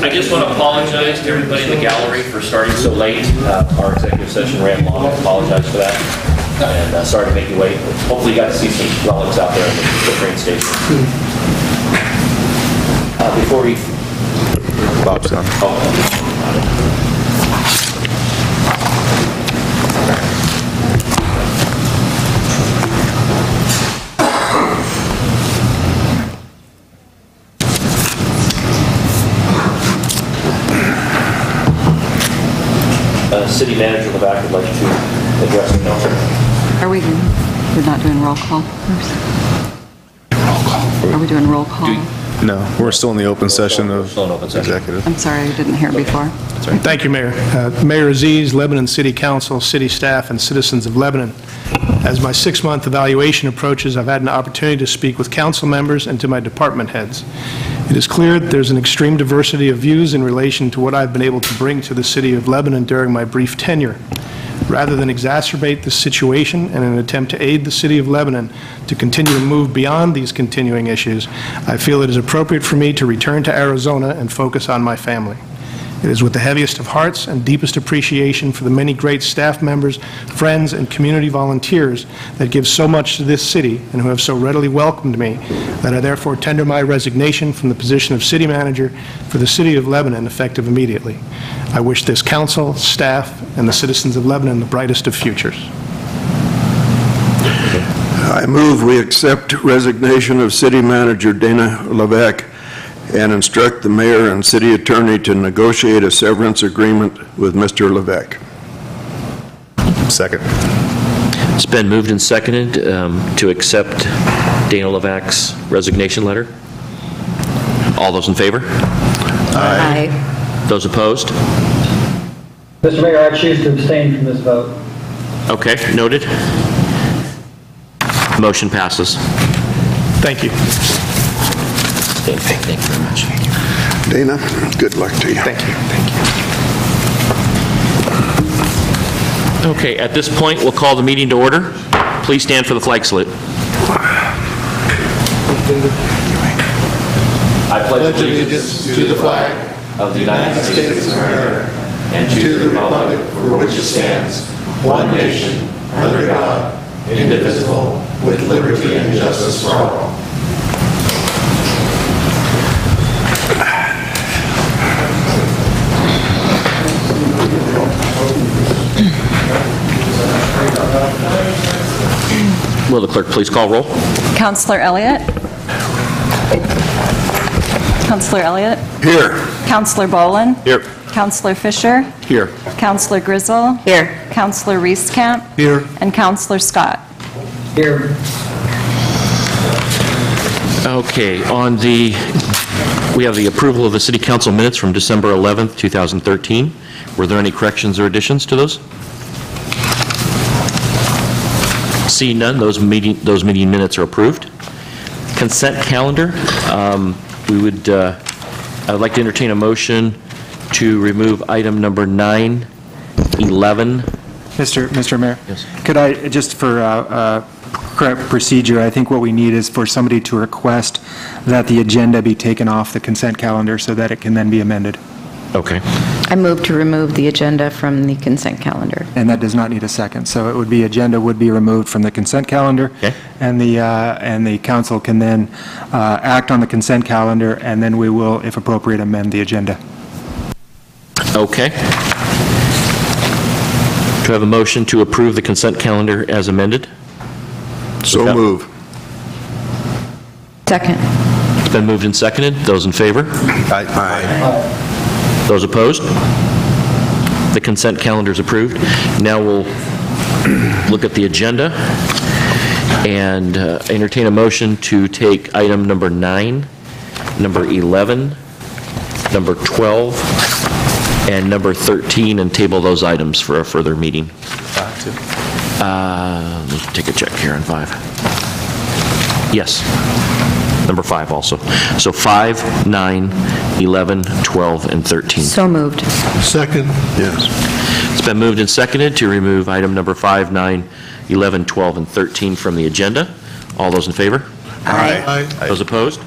I just want to apologize to everybody in the gallery for starting so late. Our executive session ran long. I apologize for that. And sorry to make you wait. Hopefully you got to see some relics out there at the train station. Before we... Bob's done. City Manager in the back would like to address the council. We're not doing roll call first? Roll call. Are we doing roll call? No, we're still in the open session of executive. I'm sorry, I didn't hear before. Thank you, Mayor. Mayor Aziz, Lebanon City Council, city staff, and citizens of Lebanon. As my 6-month evaluation approaches, I've had an opportunity to speak with council members and to my department heads. It is clear that there's an extreme diversity of views in relation to what I've been able to bring to the city of Lebanon during my brief tenure. Rather than exacerbate this situation in an attempt to aid the city of Lebanon to continue to move beyond these continuing issues, I feel it is appropriate for me to return to Arizona and focus on my family. It is with the heaviest of hearts and deepest appreciation for the many great staff members, friends, and community volunteers that give so much to this city and who have so readily welcomed me that I therefore tender my resignation from the position of city manager for the city of Lebanon effective immediately. I wish this council, staff, and the citizens of Lebanon the brightest of futures. I move we accept resignation of City Manager Dana Levesque and instruct the mayor and city attorney to negotiate a severance agreement with Mr. Levesque. Second. It's been moved and seconded to accept Dana Levesque's resignation letter. All those in favor? Aye. Those opposed? Mr. Mayor, I choose to abstain from this vote. Okay, noted. Motion passes. Thank you. Thank you very much. Dana, good luck to you. Thank you. Thank you. Okay, at this point, we'll call the meeting to order. Please stand for the flag salute. I pledge allegiance to the flag of the United States of America and to the republic for which it stands, one nation, under God, indivisible, with liberty and justice for all. Will the clerk please call roll? Councillor Elliott? Councillor Elliott? Here. Councillor Bolin? Here. Councillor Fisher? Here. Councillor Grizzle? Here. Councillor Reeskamp? Here. And Councillor Scott? Here. Okay, we have the approval of the City Council minutes from December 11th, 2013. Were there any corrections or additions to those? Seeing none, those meeting minutes are approved. Consent calendar. I would like to entertain a motion to remove item number 9, 11. Mr. Mayor? Yes. Could I, just for correct procedure, I think what we need is for somebody to request that the agenda be taken off the consent calendar so that it can then be amended. Okay. I move to remove the agenda from the consent calendar. And that does not need a second. So it would be, agenda would be removed from the consent calendar. Okay. And the council can then act on the consent calendar, and then we will, if appropriate, amend the agenda. Okay. Do I have a motion to approve the consent calendar as amended? So move. Second. It's been moved and seconded. Those in favor? Aye. Those opposed? The consent calendar is approved. Now we'll look at the agenda and entertain a motion to take item number 9, number 11, number 12, and number 13 and table those items for a further meeting. Let me take a check here on 5. Yes. Number 5 also. So 5, 9, 11, 12, and 13. So moved. Second. Yes. It's been moved and seconded to remove item number 5, 9, 11, 12, and 13 from the agenda. All those in favor? Aye. Those opposed?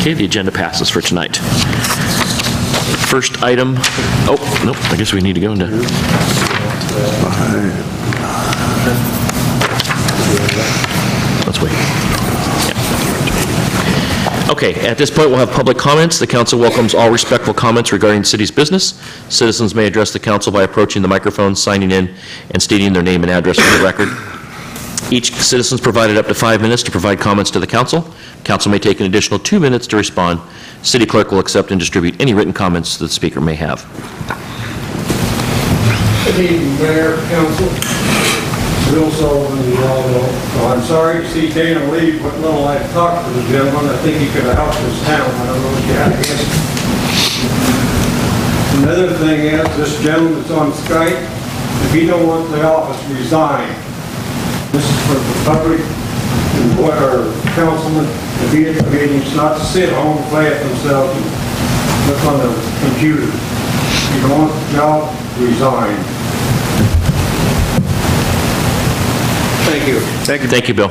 Okay, the agenda passes for tonight. First item, oh, nope, I guess we need to go into... Let's wait. Yeah. Okay, at this point, we'll have public comments. The council welcomes all respectful comments regarding the city's business. Citizens may address the council by approaching the microphone, signing in, and stating their name and address for the record. Each citizen is provided up to 5 minutes to provide comments to the council. Council may take an additional 2 minutes to respond. City clerk will accept and distribute any written comments that the speaker may have. Good evening, Mayor, Council. Bill Sullivan, you all know. Well, I'm sorry to see Dana leave, but little I've talked to the gentleman, I think he could have helped this town. I don't know what you had against him. Another thing is, this gentleman that's on Skype, if he don't want the office, resign. This is for the public, or councilman, to be at the meetings, not to sit home and play it themselves and look on the computer. If you don't want the job, resign. Thank you. Thank you. Thank you, Bill.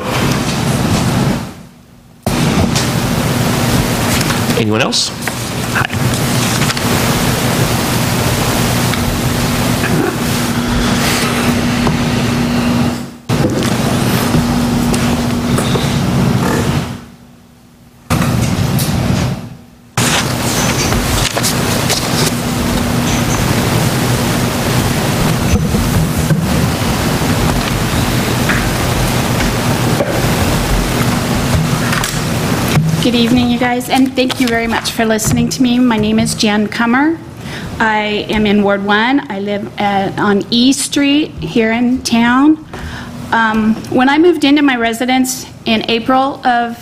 Anyone else? Hi. Good evening, you guys, and thank you very much for listening to me. My name is Jan Kummer. I am in Ward 1. I live on E Street here in town. When I moved into my residence in April of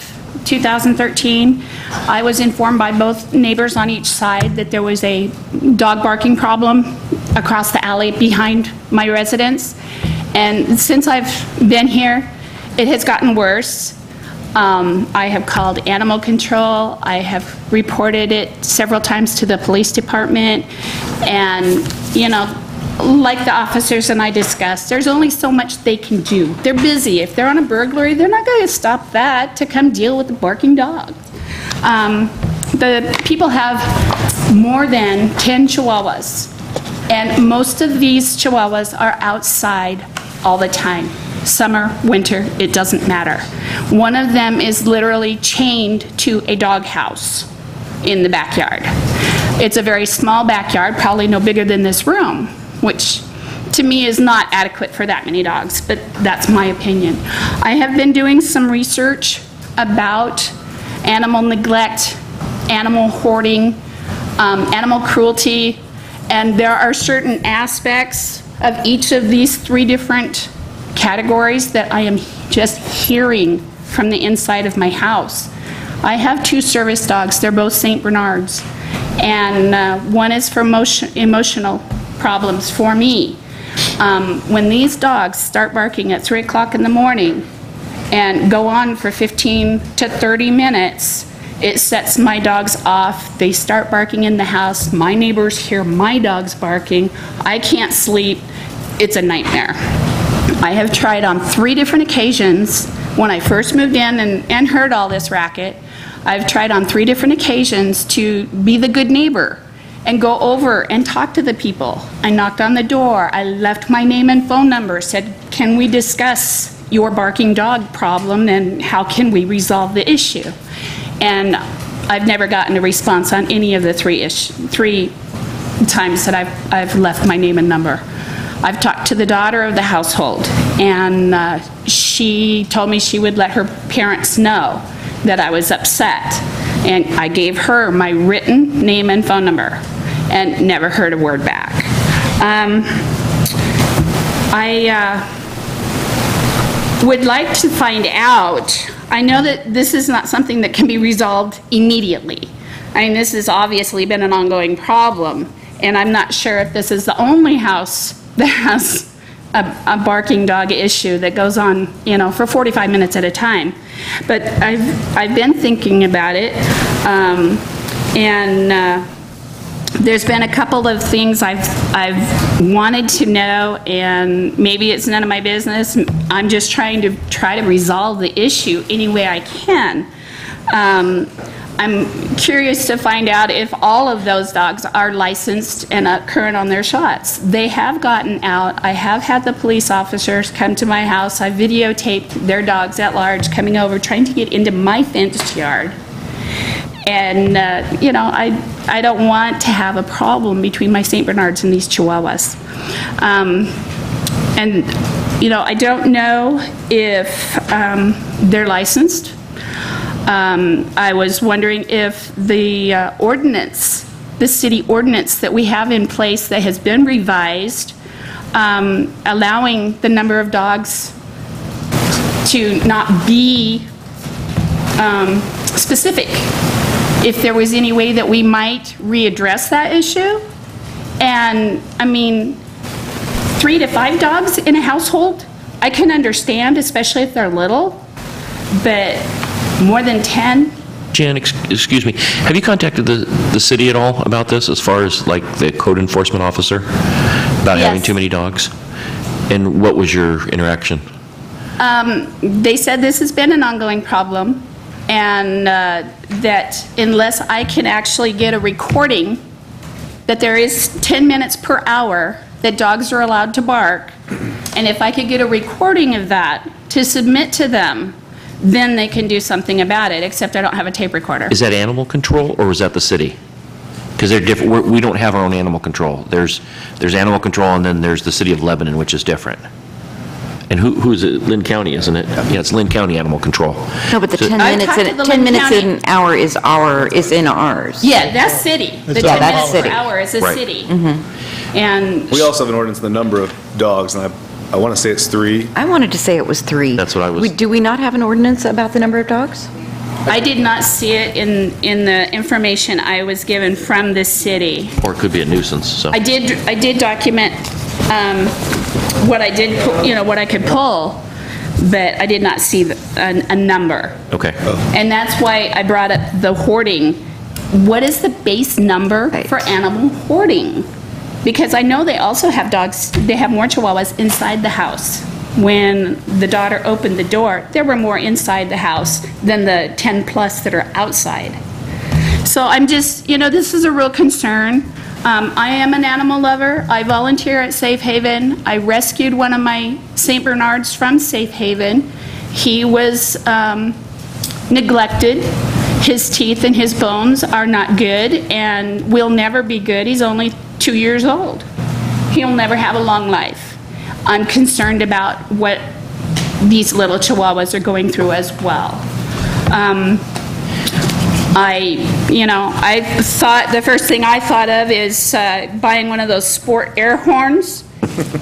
2013, I was informed by both neighbors on each side that there was a dog barking problem across the alley behind my residence. And since I've been here, it has gotten worse. I have called animal control. I have reported it several times to the police department. And, you know, like the officers and I discussed, there's only so much they can do. They're busy. If they're on a burglary, they're not going to stop that to come deal with the barking dog. The people have more than 10 Chihuahuas. And most of these Chihuahuas are outside all the time. Summer, winter, it doesn't matter. One of them is literally chained to a doghouse in the backyard. It's a very small backyard, probably no bigger than this room, which to me is not adequate for that many dogs, but that's my opinion. I have been doing some research about animal neglect, animal hoarding, animal cruelty, and there are certain aspects of each of these three different categories that I am just hearing from the inside of my house. I have 2 service dogs. They're both St. Bernards. And one is for emotional problems for me. When these dogs start barking at 3 o'clock in the morning and go on for 15 to 30 minutes, it sets my dogs off. They start barking in the house. My neighbors hear my dogs barking. I can't sleep. It's a nightmare. I have tried on 3 different occasions when I first moved in and heard all this racket. I've tried on 3 different occasions to be the good neighbor and go over and talk to the people. I knocked on the door. I left my name and phone number, said, can we discuss your barking dog problem and how can we resolve the issue? And I've never gotten a response on any of the 3 times that I've left my name and number. I've talked to the daughter of the household, and she told me she would let her parents know that I was upset. And I gave her my written name and phone number, and never heard a word back. I would like to find out, I know that this is not something that can be resolved immediately. I mean, this has obviously been an ongoing problem, and I'm not sure if this is the only house that has a barking dog issue that goes on, you know, for 45 minutes at a time. But I've been thinking about it, and there's been a couple of things I've wanted to know, and maybe it's none of my business. I'm just trying to resolve the issue any way I can. I'm curious to find out if all of those dogs are licensed and current on their shots. They have gotten out. I have had the police officers come to my house. I videotaped their dogs at large coming over, trying to get into my fenced yard. And, you know, I don't want to have a problem between my St. Bernards and these Chihuahuas. And, you know, I don't know if they're licensed. I was wondering if the ordinance, the city ordinance that we have in place that has been revised, allowing the number of dogs to not be specific, if there was any way that we might readdress that issue. And, I mean, 3 to 5 dogs in a household, I can understand, especially if they're little, but more than 10? Jan, excuse me, have you contacted the city at all about this, as far as like the code enforcement officer, about having too many dogs? And what was your interaction? They said this has been an ongoing problem, and that unless I can actually get a recording that there is 10 minutes per hour that dogs are allowed to bark, and if I could get a recording of that to submit to them, then they can do something about it, except I don't have a tape recorder. Is that animal control, or was that the city? Because they're different. We don't have our own animal control. There's animal control, and then there's the city of Lebanon, which is different. And who is it? Lynn County, isn't it? Yeah, it's Lynn County Animal Control. No, but the So- 10 I've minutes, talked to the 10 Lynn minutes County- in an hour is in ours. Yeah, that's city. The 10 that's minutes per city. hour is a Right. city. And We also have an ordinance on the number of dogs, and I want to say it's 3. I wanted to say it was 3. That's what I was- Do we not have an ordinance about the number of dogs? I did not see it in the information I was given from the city. Or it could be a nuisance, so. I did document what I did, you know, what I could pull, but I did not see a number. Okay. And that's why I brought up the hoarding. What is the base number Right. for animal hoarding? Because I know they also have dogs, they have more Chihuahuas inside the house. When the daughter opened the door, there were more inside the house than the 10+ that are outside. So I'm just, you know, this is a real concern. I am an animal lover. I volunteer at Safe Haven. I rescued one of my St. Bernards from Safe Haven. He was neglected. His teeth and his bones are not good and will never be good. He's only 2 years old. He'll never have a long life. I'm concerned about what these little Chihuahuas are going through as well. I thought, the first thing I thought of is buying one of those sport air horns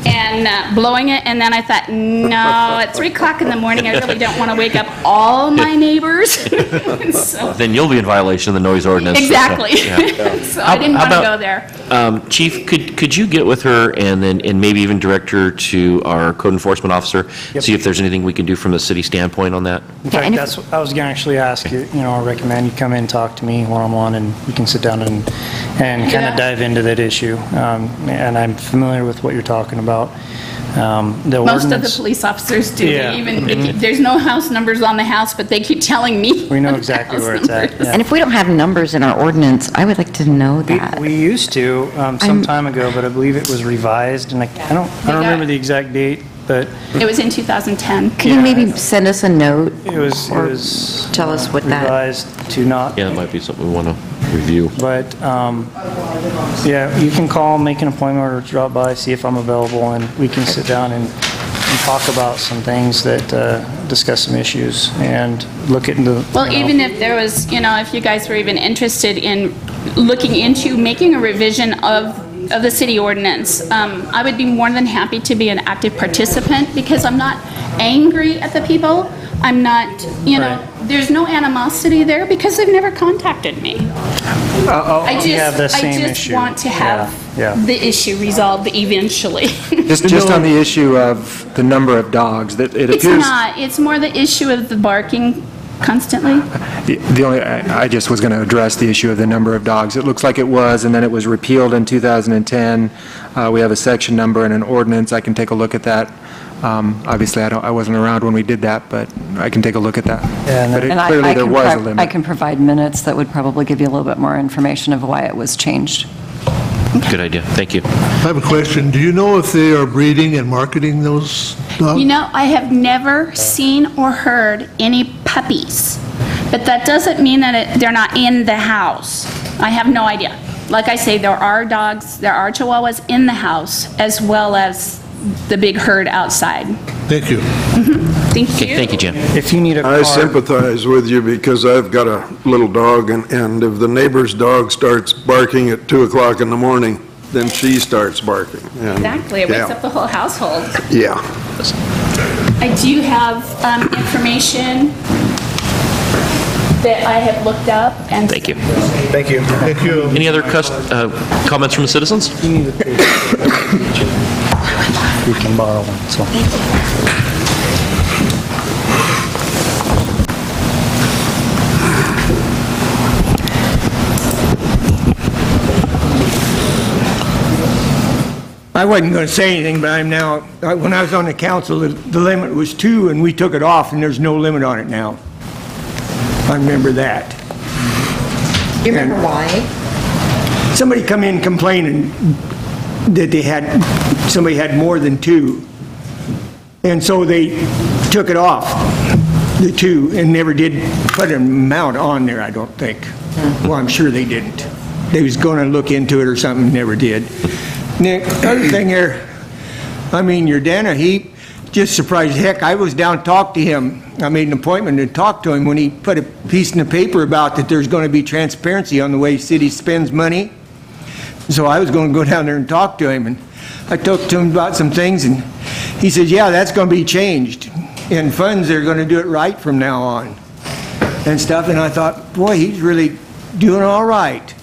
and blowing it, and then I thought, no, at 3 o'clock in the morning, I really don't want to wake up all my neighbors. So, Then you'll be in violation of the noise ordinance. exactly. Yeah. So I didn't How want to about- go there. Chief, could you get with her and maybe even direct her to our code enforcement officer? See if there's anything we can do from the city standpoint on that? In fact, that's what I was going to actually ask you. You know, I recommend you come in and talk to me one-on-one, and we can sit down and kind Yeah. of dive into that issue. And I'm familiar with what you're talking about. The Most of the ordinance, police officers do. Yeah. They even, there's no house numbers on the house, but they keep telling me. we know the exactly house where it's at. numbers. yeah. And if we don't have numbers in our ordinance, I would like to know that. We used to some time ago, but I believe it was revised, and I don't remember the exact date, but It was in 2010. Can you maybe send us a note? it was Or tell us what that- revised to not. Yeah, that might be something we want to review. But, yeah, you can call, make an appointment, or drop by, see if I'm available, and we can sit down and talk about some things that, discuss some issues, and look into. Well, even if there was, you know, if you guys were even interested in looking into making a revision of the city ordinance, I would be more than happy to be an active participant, because I'm not angry at the people. I'm not, you know, there's no animosity there because they've never contacted me. I We have the just same issue. want to have Yeah. the issue resolved eventually. Just on the issue of the number of dogs, that it It's appears... not, it's more the issue of the barking constantly. The only, I just was going to address the issue of the number of dogs. It looks like it was, and then it was repealed in 2010. We have a section number and an ordinance. I can take a look at that Obviously, I wasn't around when we did that, but I can take a look at that. But And clearly, there was a limit. I can provide minutes that would probably give you a little bit more information of why it was changed. Good idea. Thank you. I have a question. Do you know if they are breeding and marketing those dogs? You know, I have never seen or heard any puppies, but that doesn't mean that they're not in the house. I have no idea. Like I say, there are dogs, there are Chihuahuas in the house, as well as the big herd outside. Thank you. Thank you. Okay, thank you, Jim. If you need a I card, sympathize with you because I've got a little dog, and if the neighbor's dog starts barking at 2 o'clock in the morning, then she starts barking. And, Exactly, it wakes yeah. up the whole household. Yeah. I do have information that I have looked up and... Thank you. Thank you. Thank you. Any other comments from the citizens? you can borrow one, so. I wasn't going to say anything, but I'm now, when I was on the council, the limit was 2, and we took it off, and there's no limit on it now. I remember that. You remember why? Somebody come in complaining that somebody had more than 2. And so they took it off, the 2, and never did put an amount on there, I don't think. Well, I'm sure they didn't. They was going to look into it or something, never did. And the other thing here, I mean, your Dana, he just surprised heck. I was down to talk to him. I made an appointment to talk to him when he put a piece in the paper about that there's going to be transparency on the way city spends money. So I was going to go down there and talk to him, and I talked to him about some things, and he said, yeah, that's going to be changed. And funds, they're going to do it right from now on and stuff. And I thought, boy, he's really doing all right.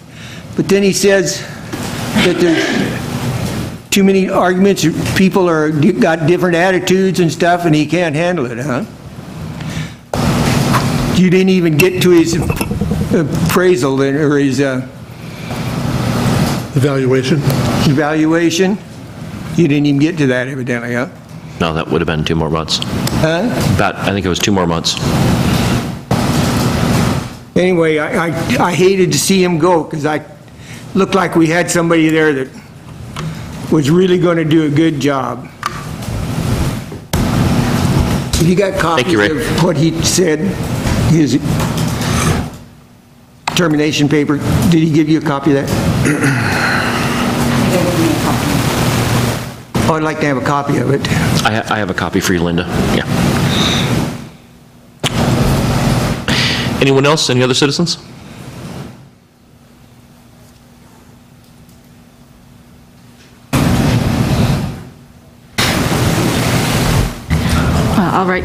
But then he says that there's too many arguments, people got different attitudes and stuff, and he can't handle it, huh? You didn't even get to his appraisal or his Evaluation? Evaluation? You didn't even get to that, evidently, huh? No, that would have been 2 more months. Huh? I think it was 2 more months. Anyway, I hated to see him go, because I looked like we had somebody there that was really going to do a good job. You got copies of what he said, his termination paper? Did he give you a copy of that? Oh, I'd like to have a copy of it. I have a copy for you, Linda. Yeah. Anyone else? Any other citizens? I'll write.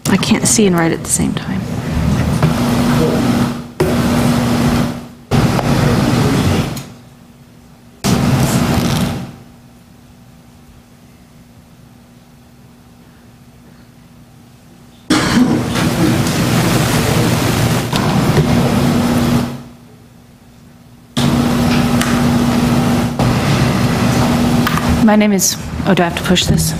I can't see and write at the same time. My name is, oh, do I have to push this?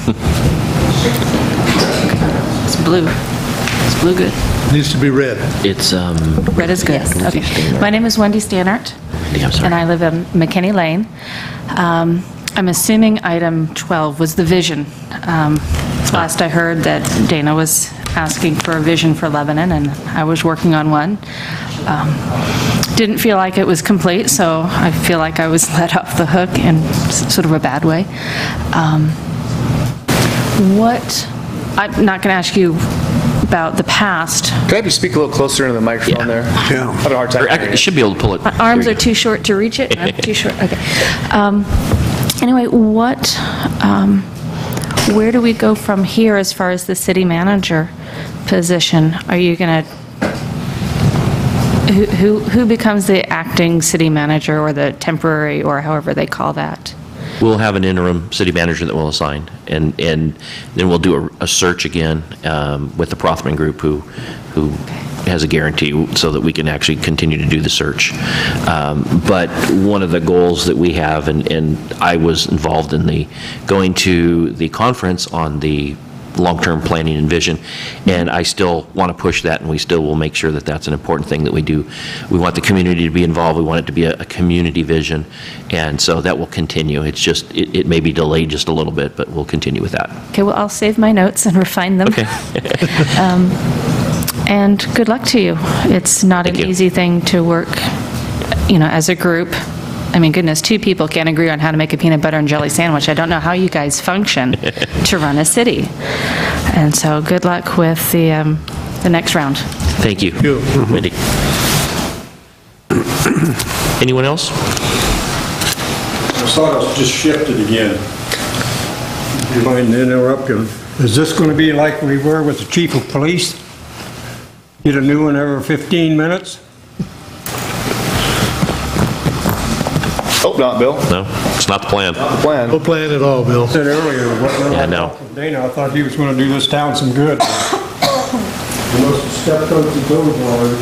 It's blue. Is blue good? Needs to be red. It's, Red is good. Yes. Okay. My name is Wendy Stannert. I'm sorry. And I live in McKinney Lane. I'm assuming item 12 was the vision. Last I heard that Dana was asking for a vision for Lebanon, and I was working on one. Didn't feel like it was complete, so I feel like I was let off the hook in sort of a bad way. I'm not going to ask you about the past. Can I have you speak a little closer into the microphone there? Yeah. I have a hard time hearing You you. should be able to pull it. My arms are too short to reach it? I'm too short? Okay. Anyway, where do we go from here as far as the city manager position? Are you going to, who becomes the acting city manager or the temporary or however they call that? We'll have an interim city manager that we'll assign, and then we'll do a search again with the Prothman Group who has a guarantee so that we can actually continue to do the search. But one of the goals that we have, and I was involved in going to the conference on the long-term planning and vision, and I still want to push that, and we still will make sure that that's an important thing that we do. We want the community to be involved. We want it to be a community vision, and so that will continue. It's just, it may be delayed just a little bit, but we'll continue with that. Okay, well, I'll save my notes and refine them. Okay. And good luck to you. It's not an easy thing to work, as a group. I mean, goodness, two people can't agree on how to make a peanut butter and jelly sandwich. I don't know how you guys function to run a city. And so good luck with the next round. Thank you. Wendy. Anyone else? I thought it was just shifted again. Do you mind interrupting? Is this going to be like we were with the chief of police? Get a new one every 15 minutes? Hope not, Bill. No, it's not the plan. Not the plan. No plan at all, Bill. I said earlier, Yeah, no. Dana, I thought he was going to do this town some good. He must have stepped on some toes already.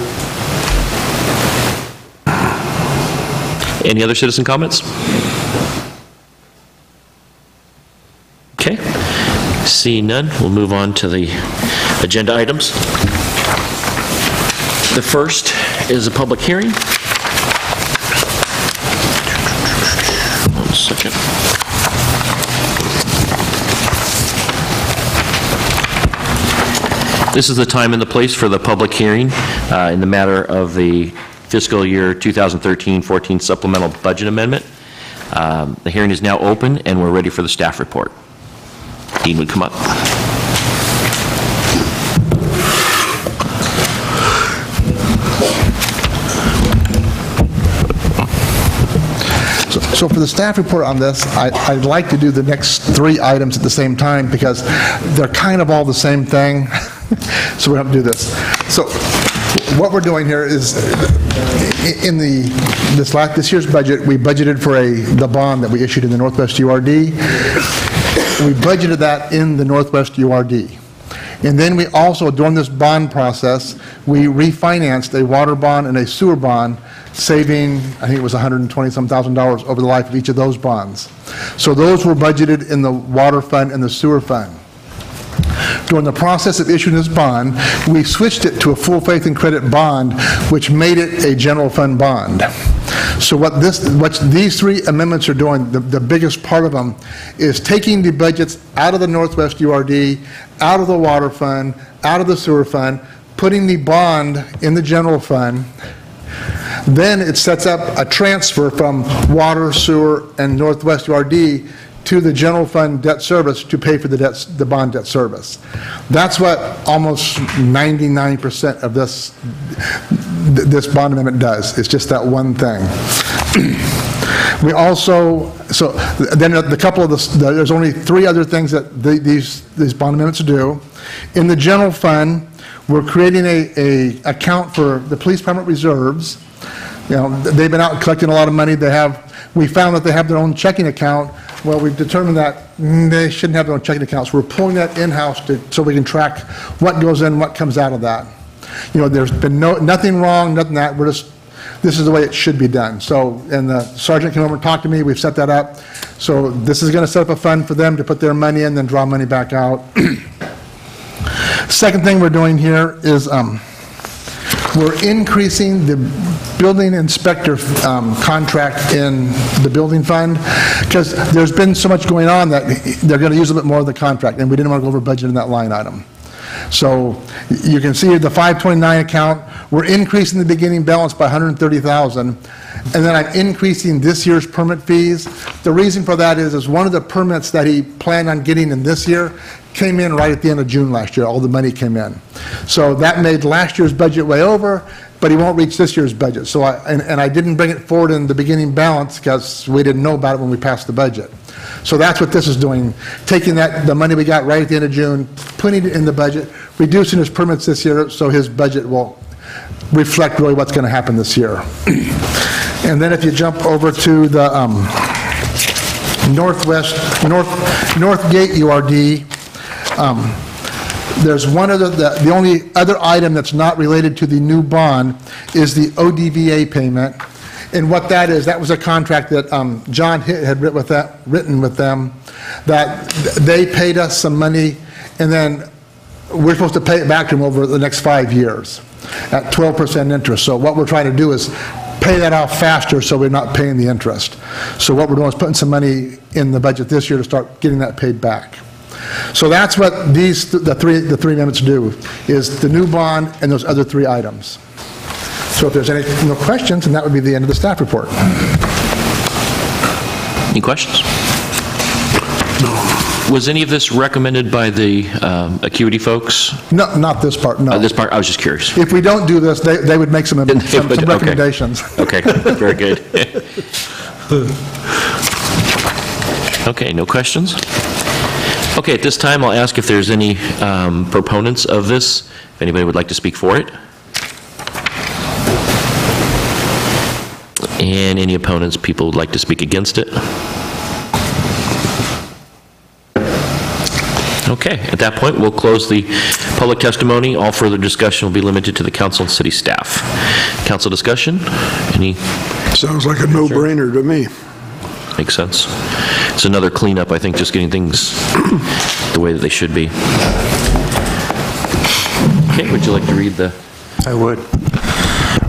Any other citizen comments? Okay. Seeing none, we'll move on to the agenda items. The first is a public hearing. One second. This is the time and the place for the public hearing in the matter of the fiscal year 2013-14 supplemental budget amendment. The hearing is now open, and we're ready for the staff report. Dean would come up. So for the staff report on this, I'd like to do the next 3 items at the same time because they're kind of all the same thing. So we have to do this. So what we're doing here is in this year's budget, we budgeted for the bond that we issued in the Northwest URD. We budgeted that in the Northwest URD. And then we also, during this bond process, we refinanced a water bond and a sewer bond, saving, I think it was $120,000 over the life of each of those bonds. So those were budgeted in the water fund and the sewer fund. During the process of issuing this bond, we switched it to a full faith and credit bond, which made it a general fund bond. So what these 3 amendments are doing, the biggest part of them, is taking the budgets out of the Northwest URD, out of the water fund, out of the sewer fund, putting the bond in the general fund. Then it sets up a transfer from water, sewer, and Northwest URD to the general fund debt service to pay for the bond debt service. That's what almost 99% of this bond amendment does. It's just that one thing. We also, so then there's only 3 other things that these bond amendments do. In the general fund, we're creating a account for the police department reserves. They've been out collecting a lot of money. We found that they have their own checking account. Well, we've determined that they shouldn't have their own checking accounts. We're pulling that in-house so we can track what goes in, what comes out of that. There's been nothing wrong, nothing that. This is the way it should be done. So, and the sergeant came over and talked to me. We've set that up. So this is going to set up a fund for them to put their money in, then draw money back out. Second thing we're doing here is we're increasing the building inspector contract in the building fund because there's been so much going on that they're going to use a bit more of the contract, and we didn't want to go over budget in that line item. So you can see the 529 account, we're increasing the beginning balance by $130,000, and then I'm increasing this year's permit fees. The reason for that is one of the permits that he planned on getting in this year came in right at the end of June last year. All the money came in. So that made last year's budget way over, but he won't reach this year's budget. So I didn't bring it forward in the beginning balance because we didn't know about it when we passed the budget. So that's what this is doing, taking the money we got right at the end of June, putting it in the budget, reducing his permits this year so his budget will reflect really what's going to happen this year. And then if you jump over to the North Gate URD, There's one other, the only other item that's not related to the new bond is the ODVA payment. And what that is, that was a contract that John had written with them, that they paid us some money, and then we're supposed to pay it back to them over the next 5 years at 12% interest. So what we're trying to do is pay that off faster so we're not paying the interest. So what we're doing is putting some money in the budget this year to start getting that paid back. So that's what these, the three amendments do, is the new bond and those other 3 items. So if there's any questions, then that would be the end of the staff report. Any questions? No. Was any of this recommended by the Acuity folks? No, not this part, no. This part, I was just curious. If we don't do this, they would make some recommendations. Okay, very good. Okay, no questions? Okay, at this time, I'll ask if there's any proponents of this, if anybody would like to speak for it. And any opponents, people would like to speak against it? Okay, at that point, we'll close the public testimony. All further discussion will be limited to the council and city staff. Council discussion? Any? Sounds like a no-brainer to me. Makes sense. It's another cleanup, I think, just getting things the way that they should be. Okay, would you like to read the? I would.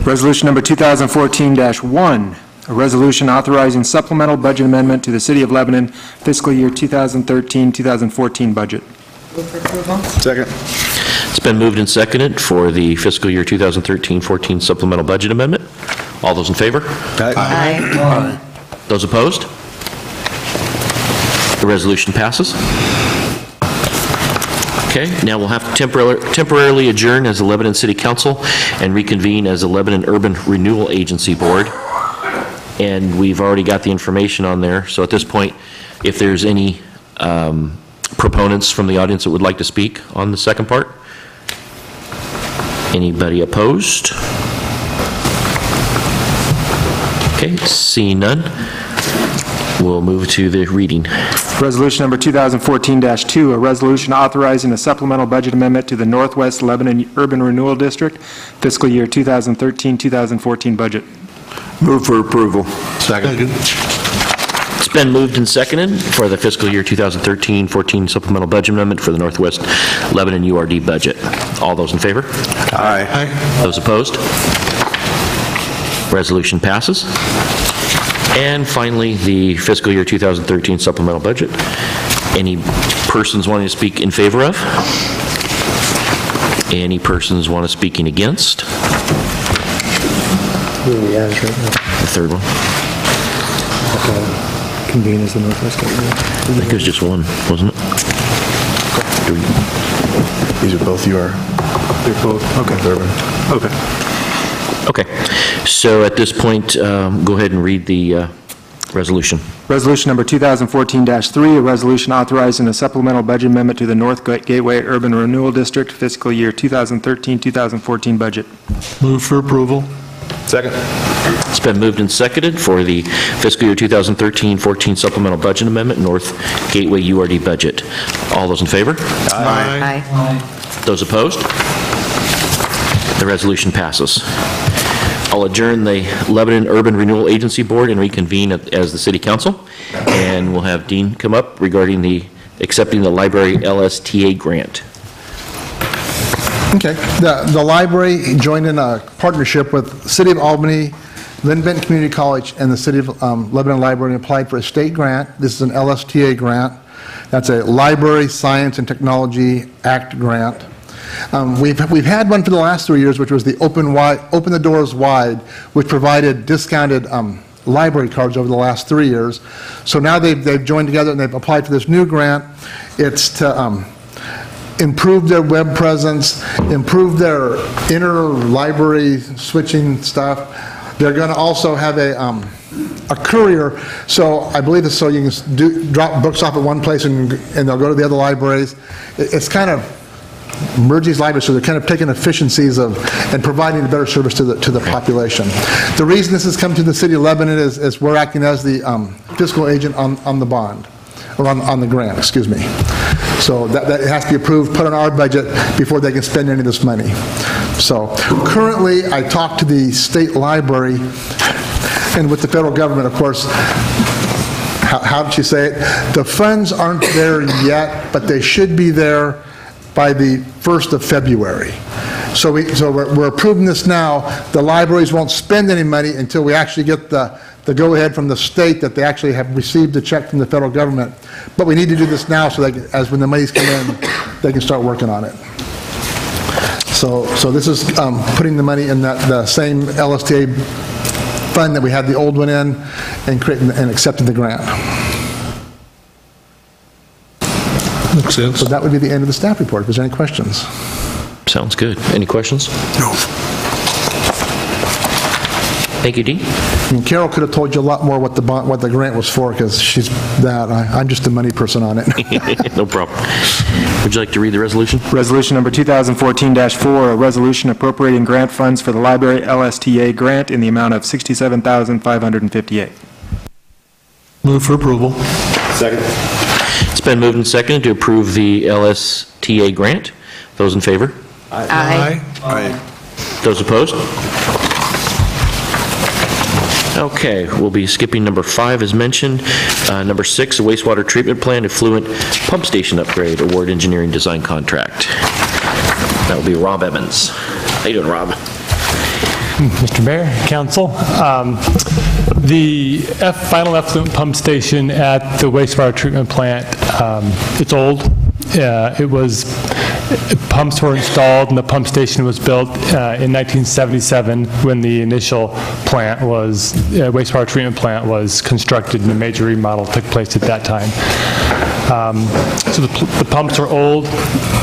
Resolution number 2014-1, a resolution authorizing supplemental budget amendment to the City of Lebanon fiscal year 2013-2014 budget. Move for approval. Second. It's been moved and seconded for the fiscal year 2013-14 supplemental budget amendment. All those in favor? Aye. Those opposed? The resolution passes. Okay, now we'll have to temporarily adjourn as the Lebanon City Council and reconvene as the Lebanon Urban Renewal Agency Board. And we've already got the information on there. So at this point, if there's any proponents from the audience that would like to speak on the second part? Anybody opposed? Okay, seeing none, we'll move to the reading. Resolution number 2014-2, a resolution authorizing a supplemental budget amendment to the Northwest Lebanon Urban Renewal District fiscal year 2013-2014 budget. Move for approval. Second. It's been moved and seconded for the fiscal year 2013-14 supplemental budget amendment for the Northwest Lebanon URD budget. All those in favor? Aye. Aye. Those opposed? Resolution passes. And finally, the fiscal year 2013 supplemental budget. Any persons wanting to speak in favor of? Any persons want to speaking against? The third one. Convene as the Northwest Lebanon. I think it was just one, wasn't it? These are both your. They're both, okay. Okay. Okay, so at this point, go ahead and read the resolution. Resolution number 2014-3, a resolution authorizing a supplemental budget amendment to the North Gateway Urban Renewal District fiscal year 2013-2014 budget. Move for approval. Second. It's been moved and seconded for the fiscal year 2013-14 supplemental budget amendment, North Gateway URD budget. All those in favor? Aye. Those opposed? The resolution passes. I'll adjourn the Lebanon Urban Renewal Agency Board and reconvene as the City Council. And we'll have Dean come up regarding accepting the library LSTA grant. Okay. The library joined in a partnership with City of Albany, Lynn Benton Community College, and the City of Lebanon Library and applied for a state grant. This is an LSTA grant. That's a Library Science and Technology Act grant. We've had one for the last 3 years, which was the Open the Doors Wide, which provided discounted library cards over the last 3 years. So now they've joined together and they've applied for this new grant. It's to improve their web presence, improve their inter-library switching stuff. They're going to also have a courier, so I believe it's so you can drop books off at one place and they'll go to the other libraries. It's kind of merge these libraries, so they're kind of taking efficiencies and providing a better service to the population. The reason this has come to the City of Lebanon is we're acting as the fiscal agent on the bond. or on the grant, excuse me. So that has to be approved, put on our budget before they can spend any of this money. So currently, I talked to the state library, and with the federal government, of course, how did she say it? The funds aren't there yet, but they should be there by the 1st of February. So we're approving this now. The libraries won't spend any money until we actually get the go-ahead from the state that they actually have received a check from the federal government. But we need to do this now so that as when the monies come in, they can start working on it. So this is putting the money in the same LSTA fund that we had the old one in and creating and accepting the grant. Makes sense. So that would be the end of the staff report. If there's any questions. Sounds good. Any questions? No. Thank you, Dean. I mean, Carol could have told you a lot more what the grant was for, because she's that. I'm just a money person on it. No problem. Would you like to read the resolution? Resolution number 2014-4, a resolution appropriating grant funds for the library LSTA grant in the amount of $67,558. Move for approval. Second. It's been moved and seconded to approve the LSTA grant. Those in favor? Aye. Aye. Those opposed? Okay, we'll be skipping number 5 as mentioned. Number 6, a wastewater treatment plant effluent pump station upgrade award engineering design contract. That will be Rob Evans. How you doing, Rob? Mr. Mayor, Council, the final effluent pump station at the wastewater treatment plant, it's old. Pumps were installed and the pump station was built in 1977 when the initial plant was, wastewater treatment plant was constructed and a major remodel took place at that time. So the pumps are old,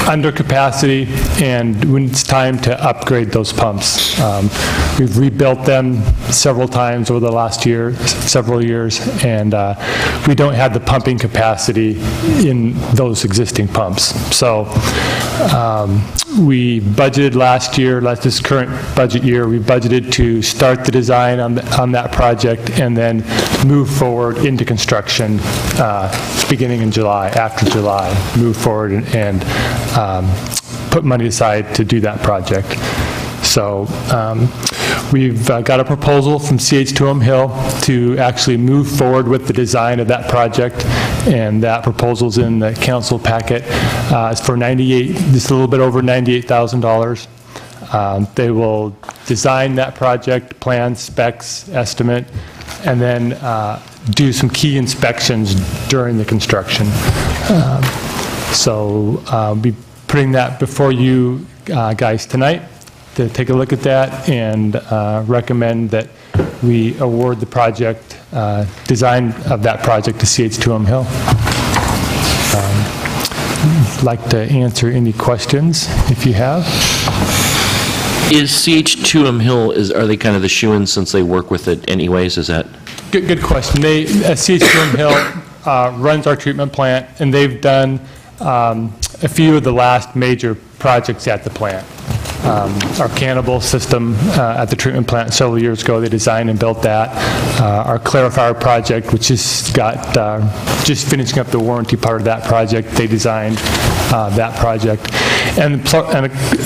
under capacity, and when it's time to upgrade those pumps. We've rebuilt them several times over the last several years, and we don't have the pumping capacity in those existing pumps. So we budgeted last year, this current budget year, we budgeted to start the design on that project and then move forward into construction beginning in July, after July, move forward and put money aside to do that project. So we've got a proposal from CH2M Hill to actually move forward with the design of that project, and that proposal's in the council packet. It's for just a little bit over $98,000. They will design that project, plan, specs, estimate, and then do some key inspections during the construction. So I'll be putting that before you guys tonight to take a look at that and recommend that we award the project, design of that project to CH2M Hill. I'd like to answer any questions if you have. Is CH2M Hill, are they kind of the shoo-in since they work with it anyways? Is that? Good question. CH2M Hill runs our treatment plant, and they've done a few of the last major projects at the plant. Our cannibal system at the treatment plant several years ago, they designed and built that. Our clarifier project, which has got just finishing up the warranty part of that project, they designed that project. And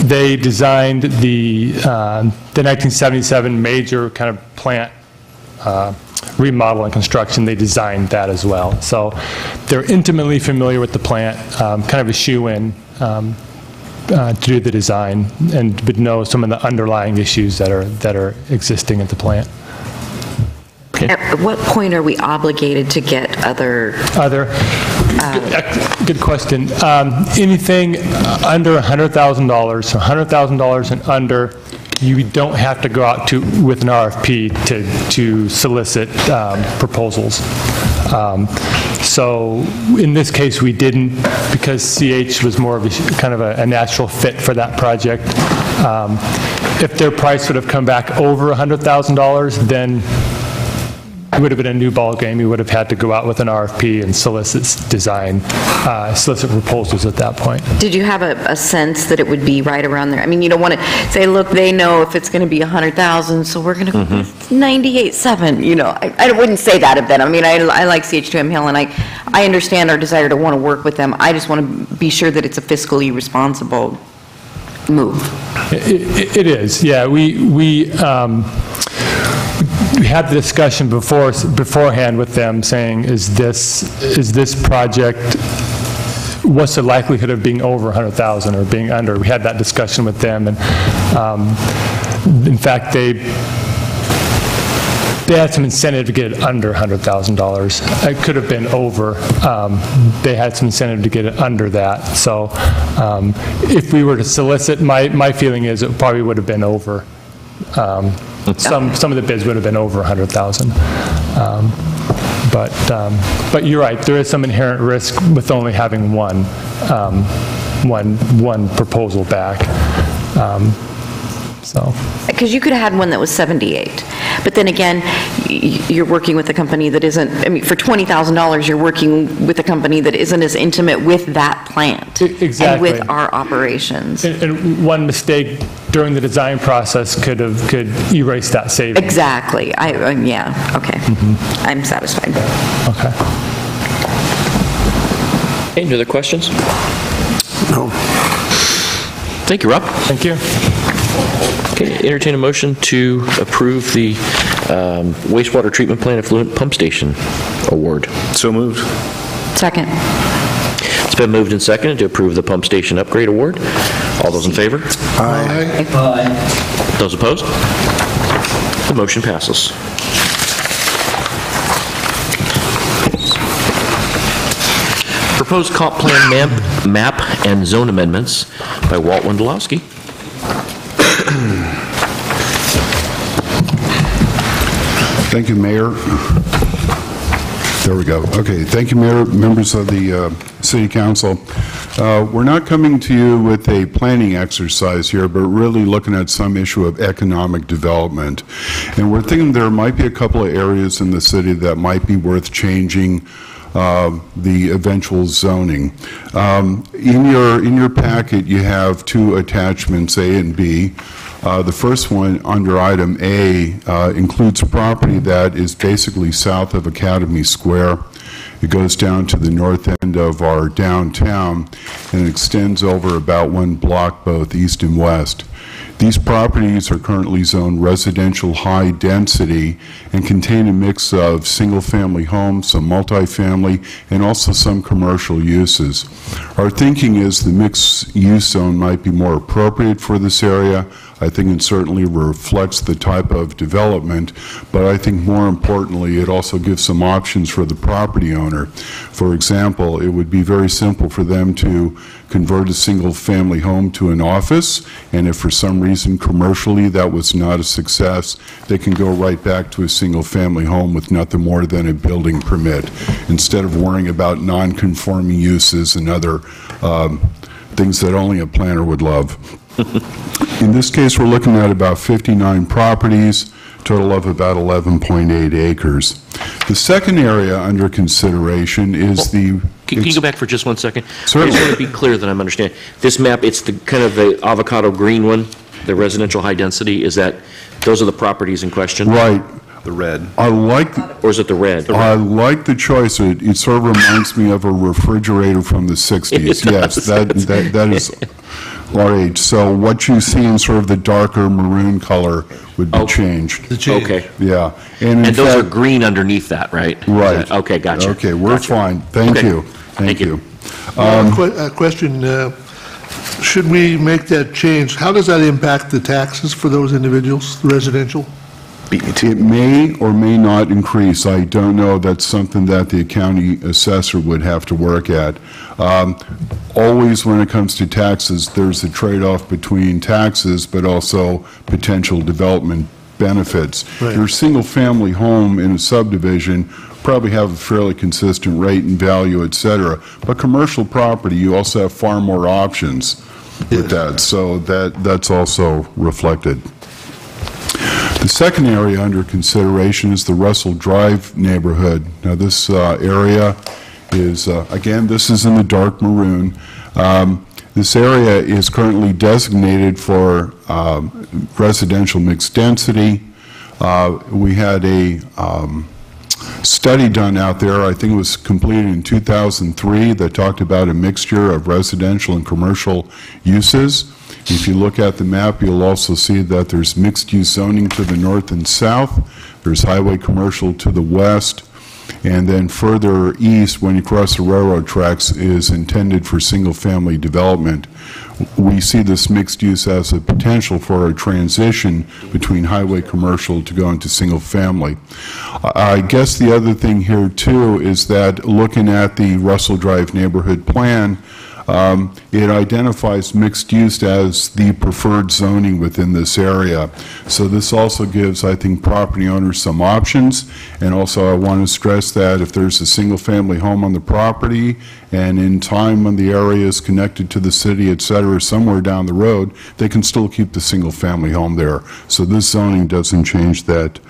they designed the 1977 major kind of plant remodel and construction. They designed that as well. So they're intimately familiar with the plant, kind of a shoe-in to do the design, and would know some of the underlying issues that are existing at the plant. Okay. At what point are we obligated to get other? Good question. Anything under $100,000, so $100,000 and under, you don't have to go out with an RFP to solicit proposals. So in this case, we didn't, because CH was more of a kind of a natural fit for that project. If their price would have come back over $100,000, then it would have been a new ballgame. We would have had to go out with an RFP and solicit proposals at that point. Did you have a sense that it would be right around there? I mean, you don't want to say, look, they know if it's going to be 100,000, so we're going to go with 98.7, you know. I wouldn't say that of them. I mean, I like CH2M Hill, and I understand our desire to want to work with them. I just want to be sure that it's a fiscally responsible move. It is, yeah. We had the discussion beforehand with them saying, is this project, what's the likelihood of being over 100,000 or being under? We had that discussion with them, and in fact, they had some incentive to get it under $100,000. It could have been over. They had some incentive to get it under that. So if we were to solicit, my feeling is it probably would have been over. Some of the bids would have been over 100,000. But you're right, there is some inherent risk with only having one proposal back. Because you could have had one that was 78, but then again, you're working with a company that isn't, I mean, for $20,000, you're working with a company that isn't as intimate with that plant. Exactly. And with our operations. And one mistake during the design process could erase that savings. Exactly. Yeah, okay. I'm satisfied. Okay. Any other questions? No. Thank you, Rob. Thank you. Okay, entertain a motion to approve the wastewater treatment plant effluent pump station award. So moved. Second. It's been moved and seconded to approve the pump station upgrade award. All those in favor? Aye. Those opposed? The motion passes. Proposed comp plan map and zone amendments by Walt Wondolowski. Thank you, Mayor. There we go. Okay, thank you, Mayor, members of the City Council. We're not coming to you with a planning exercise here, but really looking at some issue of economic development. And we're thinking there might be a couple of areas in the city that might be worth changing the eventual zoning. In your packet, you have two attachments, A and B. The first one, under item A, includes property that is basically south of Academy Square. It goes down to the north end of our downtown and extends over about one block both east and west. These properties are currently zoned residential high density and contain a mix of single-family homes, some multifamily, and also some commercial uses. Our thinking is the mixed-use zone might be more appropriate for this area. I think it certainly reflects the type of development, but I think more importantly, it also gives some options for the property owner. For example, it would be very simple for them to convert a single-family home to an office, and if for some reason commercially that was not a success, they can go right back to a single-family home with nothing more than a building permit, instead of worrying about non-conforming uses and other things that only a planner would love. In this case, we're looking at about 59 properties, total of about 11.8 acres. The second area under consideration is the... Can you go back for just 1 second? Certainly. I just want to be clear that I'm understanding. This map, it's the kind of the avocado green one, the residential high density, is that, those are the properties in question? Right. The red. I like... Or is it the red? I like the choice. It sort of reminds me of a refrigerator from the 60s. Yes, that is our age. So what you see in sort of the darker maroon color would be changed. Okay. Yeah. And those are green underneath that, right? Right. Okay, gotcha. Okay, we're fine. Thank Okay. you. Thank you. A question, should we make that change? How does that impact the taxes for those individuals, residential? It may or may not increase. I don't know. That's something that the county assessor would have to work at. Always when it comes to taxes, there's a trade-off between taxes but also potential development benefits. Right. Your single-family home in a subdivision probably have a fairly consistent rate and value, et cetera. But commercial property, you also have far more options with that. So that's also reflected. The second area under consideration is the Russell Drive neighborhood. Now, this area is, again, this is in the dark maroon. This area is currently designated for residential mixed density. We had a study done out there, I think it was completed in 2003, that talked about a mixture of residential and commercial uses. If you look at the map, you'll also see that there's mixed-use zoning to the north and south. There's highway commercial to the west. And then further east, when you cross the railroad tracks, is intended for single-family development. We see this mixed use as a potential for a transition between highway commercial to go into single-family. I guess the other thing here, too, is that looking at the Russell Drive neighborhood plan, it identifies mixed use as the preferred zoning within this area. So this also gives, I think, property owners some options. And also I want to stress that if there's a single-family home on the property and in time when the area is connected to the city, et cetera, somewhere down the road, they can still keep the single-family home there. So this zoning doesn't change that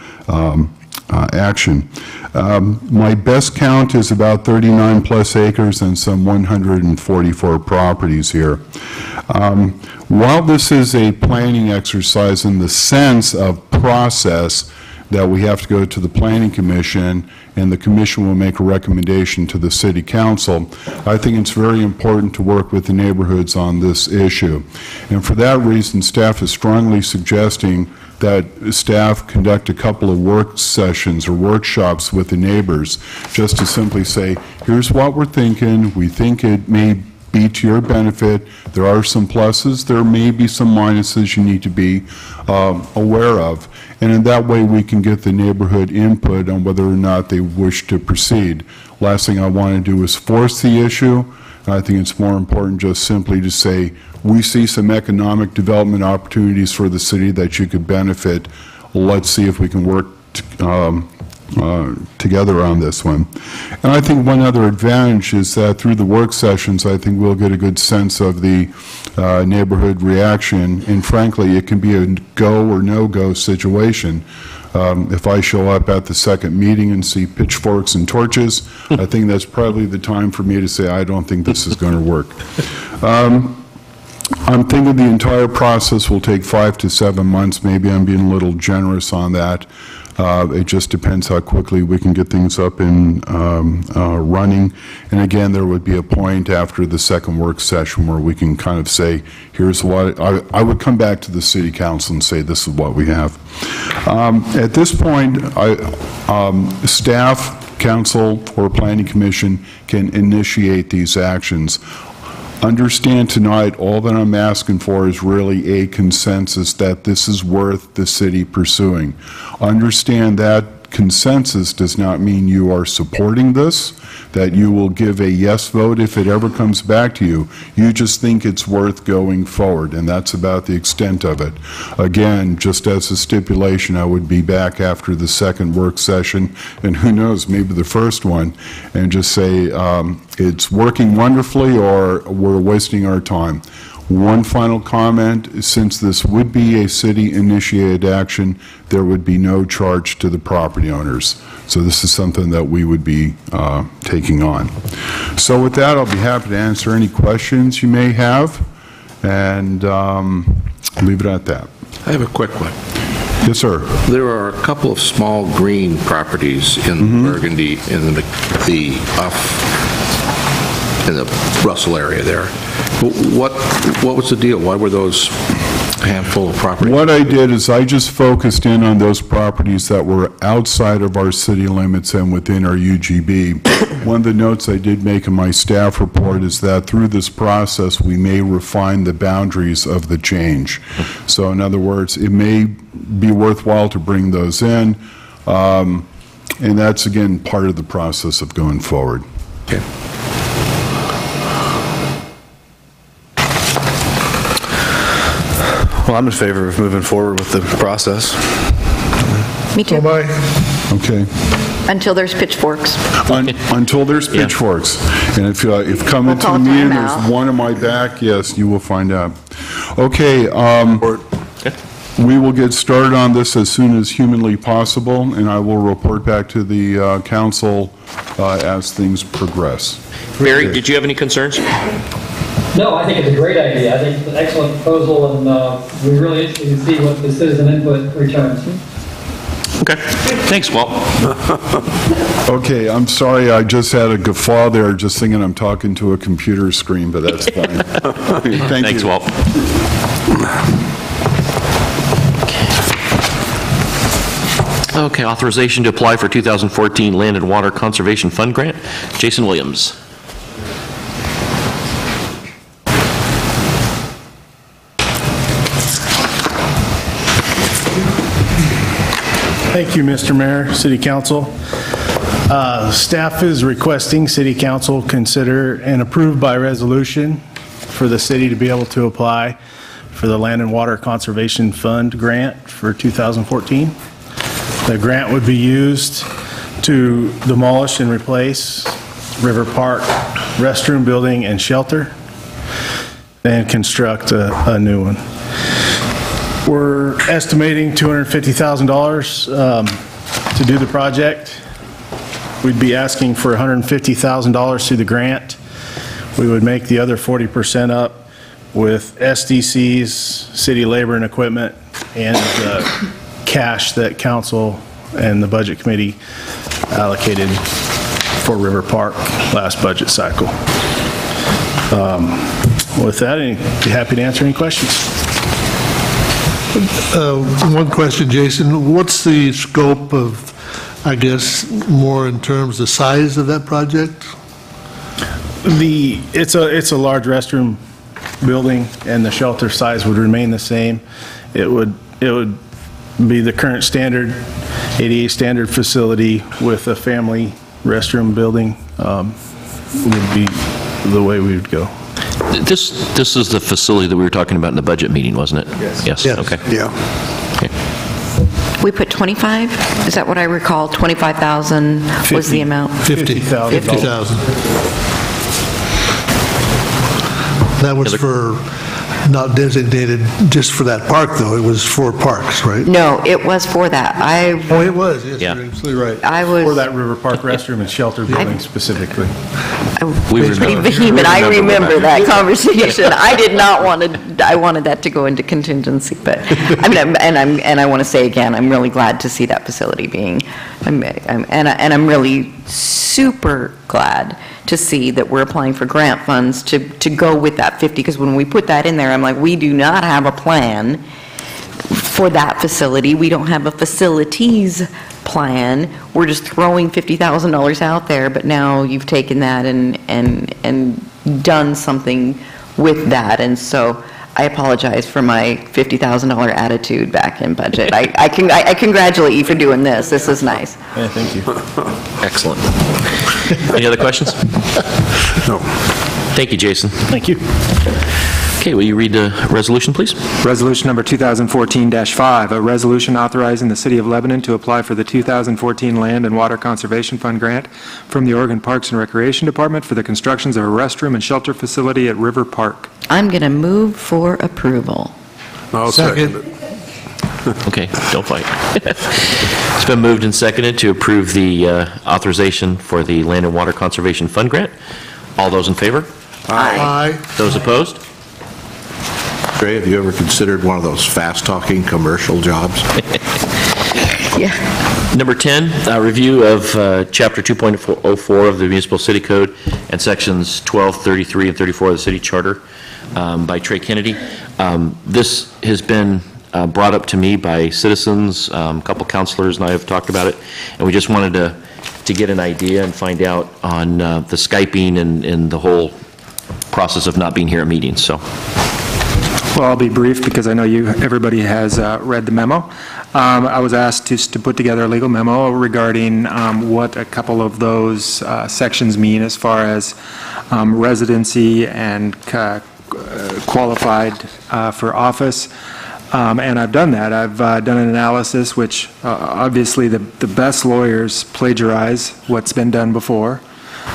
action. My best count is about 39 plus acres and some 144 properties here. While this is a planning exercise in the sense of process, that we have to go to the Planning Commission and the Commission will make a recommendation to the City Council, I think it's very important to work with the neighborhoods on this issue. And for that reason, staff is strongly suggesting that staff conduct a couple of work sessions or workshops with the neighbors just to simply say, here's what we're thinking, we think it may be to your benefit, there are some pluses, there may be some minuses you need to be aware of. And in that way we can get the neighborhood input on whether or not they wish to proceed. Last thing I want to do is force the issue. I think it's more important just simply to say, we see some economic development opportunities for the city that you could benefit. Let's see if we can work together on this one. And I think one other advantage is that through the work sessions, I think we'll get a good sense of the neighborhood reaction. And frankly, it can be a go or no-go situation. If I show up at the second meeting and see pitchforks and torches, I think that's probably the time for me to say, I don't think this is going to work. I'm thinking the entire process will take 5 to 7 months. Maybe I'm being a little generous on that. It just depends how quickly we can get things up and running. And again, there would be a point after the second work session where we can kind of say, here's what, I would come back to the City Council and say, this is what we have. At this point, staff, council, or planning commission can initiate these actions. Understand tonight, all that I'm asking for is really a consensus that this is worth the city pursuing. Understand that consensus does not mean you are supporting this, that you will give a yes vote if it ever comes back to you. You just think it's worth going forward, and that's about the extent of it. Again, just as a stipulation, I would be back after the second work session, and who knows, maybe the first one, and just say it's working wonderfully or we're wasting our time. One final comment, since this would be a city-initiated action, there would be no charge to the property owners. So this is something that we would be taking on. So with that, I'll be happy to answer any questions you may have, and leave it at that. I have a quick one. Yes, sir. There are a couple of small green properties in Burgundy, in the Russell area there. What was the deal? Why were those handful of properties? What I did is I just focused in on those properties that were outside of our city limits and within our UGB. One of the notes I did make in my staff report is that through this process we may refine the boundaries of the change. So in other words, it may be worthwhile to bring those in, and that's again part of the process of going forward. Okay. Well, I'm in favor of moving forward with the process. Me too. Okay. Until there's pitchforks. Until there's pitchforks. And if coming to the meeting, there's one on my back, yes, you will find out. Okay. We will get started on this as soon as humanly possible, and I will report back to the council as things progress. Barry, did you have any concerns? No, I think it's a great idea. I think it's an excellent proposal, and we're really interested to see what the citizen input returns. Okay, thanks, Walt. Okay, I'm sorry, I just had a guffaw there, just thinking I'm talking to a computer screen, but that's fine. Thank Thanks, you. Walt. Okay, authorization to apply for 2014 Land and Water Conservation Fund Grant. Jason Williams. Thank you, Mr. Mayor, City Council. Staff is requesting City Council consider and approve by resolution for the city to be able to apply for the Land and Water Conservation Fund grant for 2014. The grant would be used to demolish and replace River Park restroom building and shelter and construct a new one. We're estimating $250,000 to do the project. We'd be asking for $150,000 through the grant. We would make the other 40% up with SDCs, city labor and equipment, and cash that council and the budget committee allocated for River Park last budget cycle. With that, I'd be happy to answer any questions. One question, Jason. What's the scope of, I guess, more in terms of the size of that project? It's a large restroom building, and the shelter size would remain the same. It would be the current standard, ADA standard facility with a family restroom building would be the way we would go. This is the facility that we were talking about in the budget meeting, wasn't it? Yes. Yes. Okay. Yeah. Okay. We put 25? Is that what I recall? 25,000 was the amount? 50,000. 50,000. That was for, not designated just for that park, though. It was for parks, right? No, it was for that. Oh, it was. Yes, Yeah. you're absolutely right. I was... For that River Park restroom and shelter building specifically. We Pretty remember. vehement. I remember that conversation. I did not want to, I wanted that to go into contingency, but, I mean, and I want to say again, I'm really glad to see that facility being, and I'm really super glad to see that we're applying for grant funds to go with that 50, because when we put that in there, I'm like, we do not have a plan for that facility. We don't have a facilities plan. We're just throwing $50,000 out there, but now you've taken that and done something with that, and so I apologize for my $50,000 attitude back in budget. I congratulate you for doing this. This is nice. Yeah, thank you. Excellent. Any other questions? No. Thank you, Jason. Thank you. Okay, will you read the resolution, please? Resolution number 2014-5, a resolution authorizing the City of Lebanon to apply for the 2014 Land and Water Conservation Fund grant from the Oregon Parks and Recreation Department for the constructions of a restroom and shelter facility at River Park. I'm going to move for approval. I'll second it. Okay, don't fight. It's been moved and seconded to approve the authorization for the Land and Water Conservation Fund grant. All those in favor? Aye. Those opposed? Trey, have you ever considered one of those fast-talking commercial jobs? Yeah. Number 10, review of Chapter 2.04 of the Municipal City Code and Sections 12, 33, and 34 of the City Charter by Trey Kennedy. This has been brought up to me by citizens, a couple councilors and I have talked about it, and we just wanted to get an idea and find out on the Skyping and the whole process of not being here at meetings, so. Well, I'll be brief because I know everybody has read the memo. I was asked to put together a legal memo regarding what a couple of those sections mean as far as residency and qualified for office. And I've done that. I've done an analysis which obviously the best lawyers plagiarize what's been done before.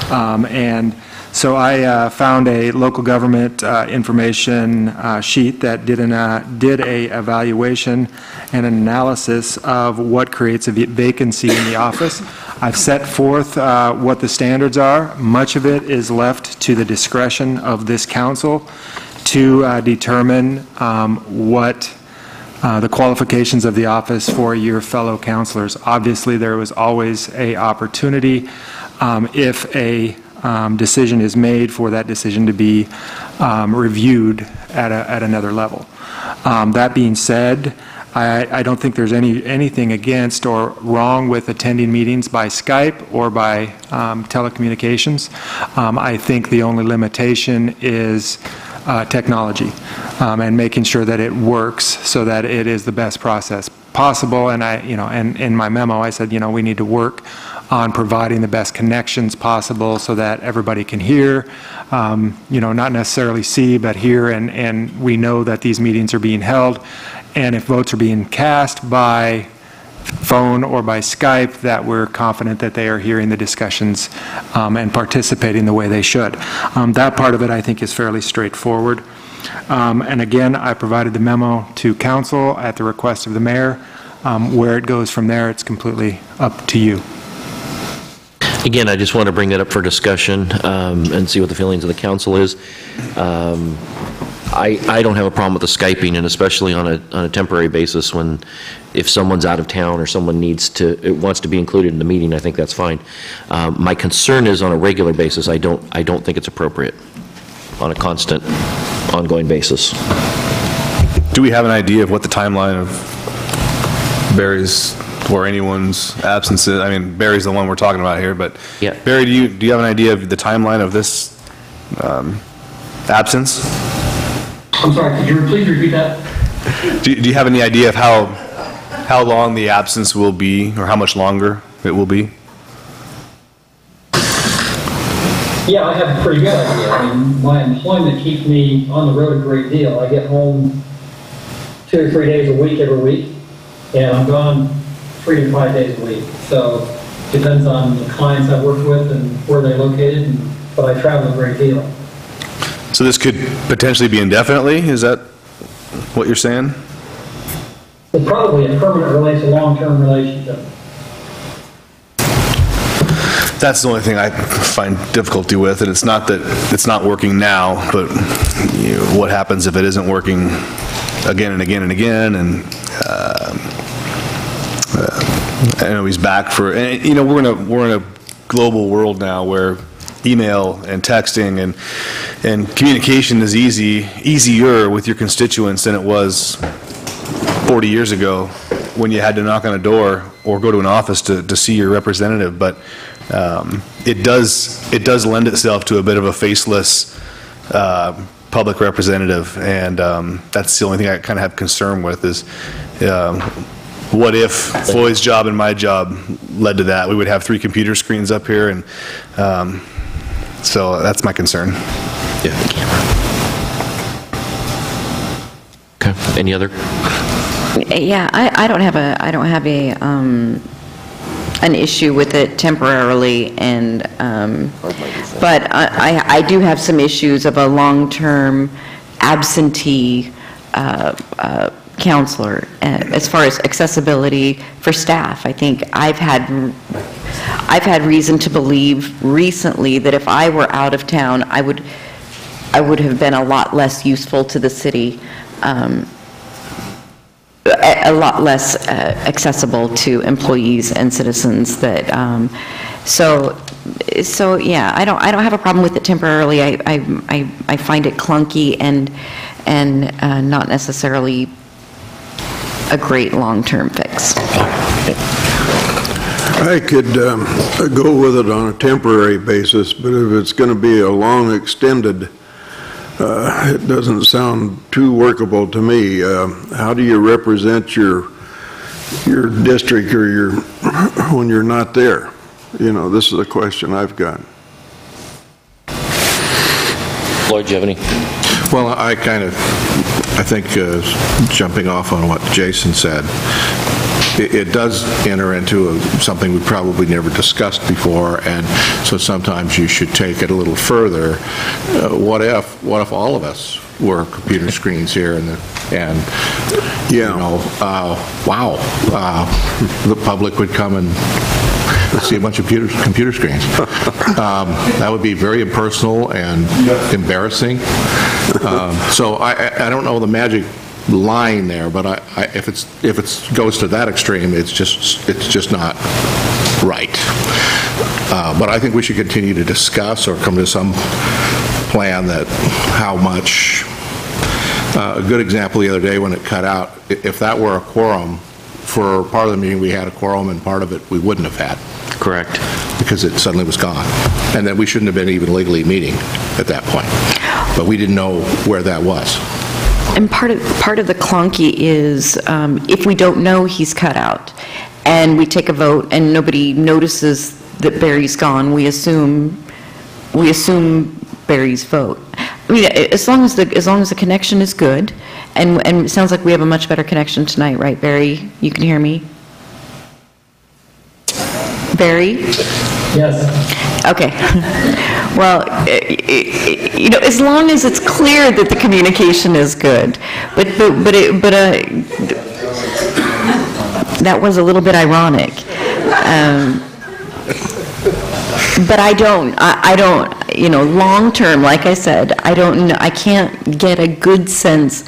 And So I found a local government information sheet that did a evaluation and an analysis of what creates a vacancy in the office. I've set forth what the standards are. Much of it is left to the discretion of this council to determine what the qualifications of the office for your fellow councilors. Obviously, there was always an opportunity if a decision is made for that decision to be reviewed at another level. That being said, I don't think there's anything against or wrong with attending meetings by Skype or by telecommunications. I think the only limitation is technology and making sure that it works so that it is the best process possible. And and in my memo, I said, we need to work on providing the best connections possible so that everybody can hear, not necessarily see, but hear, and we know that these meetings are being held. And if votes are being cast by phone or by Skype, that we're confident that they are hearing the discussions and participating the way they should. That part of it, I think, is fairly straightforward. And again, I provided the memo to council at the request of the mayor. Where it goes from there, it's completely up to you. Again, I just want to bring that up for discussion and see what the feelings of the council is. I don't have a problem with the Skyping, and especially on a temporary basis if someone's out of town or someone wants to be included in the meeting, I think that's fine. My concern is on a regular basis, I don't think it's appropriate on a constant, ongoing basis. Do we have an idea of what the timeline of Barry's or anyone's absences? I mean, Barry's the one we're talking about here, but yeah. Barry, do you have an idea of the timeline of this absence? I'm sorry, could you please repeat that? Do you have any idea of how long the absence will be, or how much longer it will be? Yeah, I have a pretty good idea. I mean, my employment keeps me on the road a great deal. I get home 2 or 3 days a week every week, and I'm gone 3 to 5 days a week. So it depends on the clients I work with and where they're located, but I travel a great deal. So this could potentially be indefinitely? Is that what you're saying? It's probably a permanent long-term relationship. That's the only thing I find difficulty with, and it's not that it's not working now, but what happens if it isn't working again and again and again, and I know he's back for, and we're in a global world now where email and texting and communication is easier with your constituents than it was 40 years ago when you had to knock on a door or go to an office to see your representative. But it does lend itself to a bit of a faceless public representative, and that's the only thing I kind of have concern with is what if Floyd's job and my job led to that? We would have 3 computer screens up here, and so that's my concern. Yeah. Okay. Any other? Yeah, I don't have an issue with it temporarily, and but I do have some issues of a long-term absentee counselor as far as accessibility for staff. I think I've had reason to believe recently that if I were out of town, I would have been a lot less useful to the city, a lot less accessible to employees and citizens. That so yeah, I don't have a problem with it temporarily. I find it clunky and not necessarily a great long-term fix. I could go with it on a temporary basis, but if it's going to be a long extended, it doesn't sound too workable to me. How do you represent your district or when you're not there? This is a question I've got. Lloyd, do you have any? Well, I think jumping off on what Jason said, it does enter into something we probably never discussed before, and so sometimes you should take it a little further. What if all of us were computer screens here, and wow, the public would come and see a bunch of computer screens. That would be very impersonal and embarrassing. So I don't know the magic line there, but if it goes to that extreme, it's just not right. But I think we should continue to discuss or come to some plan that how much. A good example the other day when it cut out, if that were a quorum, for part of the meeting we had a quorum and part of it we wouldn't have had. Correct. Because it suddenly was gone. And then we shouldn't have been even legally meeting at that point. But we didn't know where that was. And part of the clunky is if we don't know he's cut out and we take a vote and nobody notices that Barry's gone, we assume Barry's vote. I mean, as long as the connection is good, and it sounds like we have a much better connection tonight, right, Barry? You can hear me? Barry? Yes. Okay. Well, as long as it's clear that the communication is good, but that was a little bit ironic. But I don't, long term, like I said, I can't get a good sense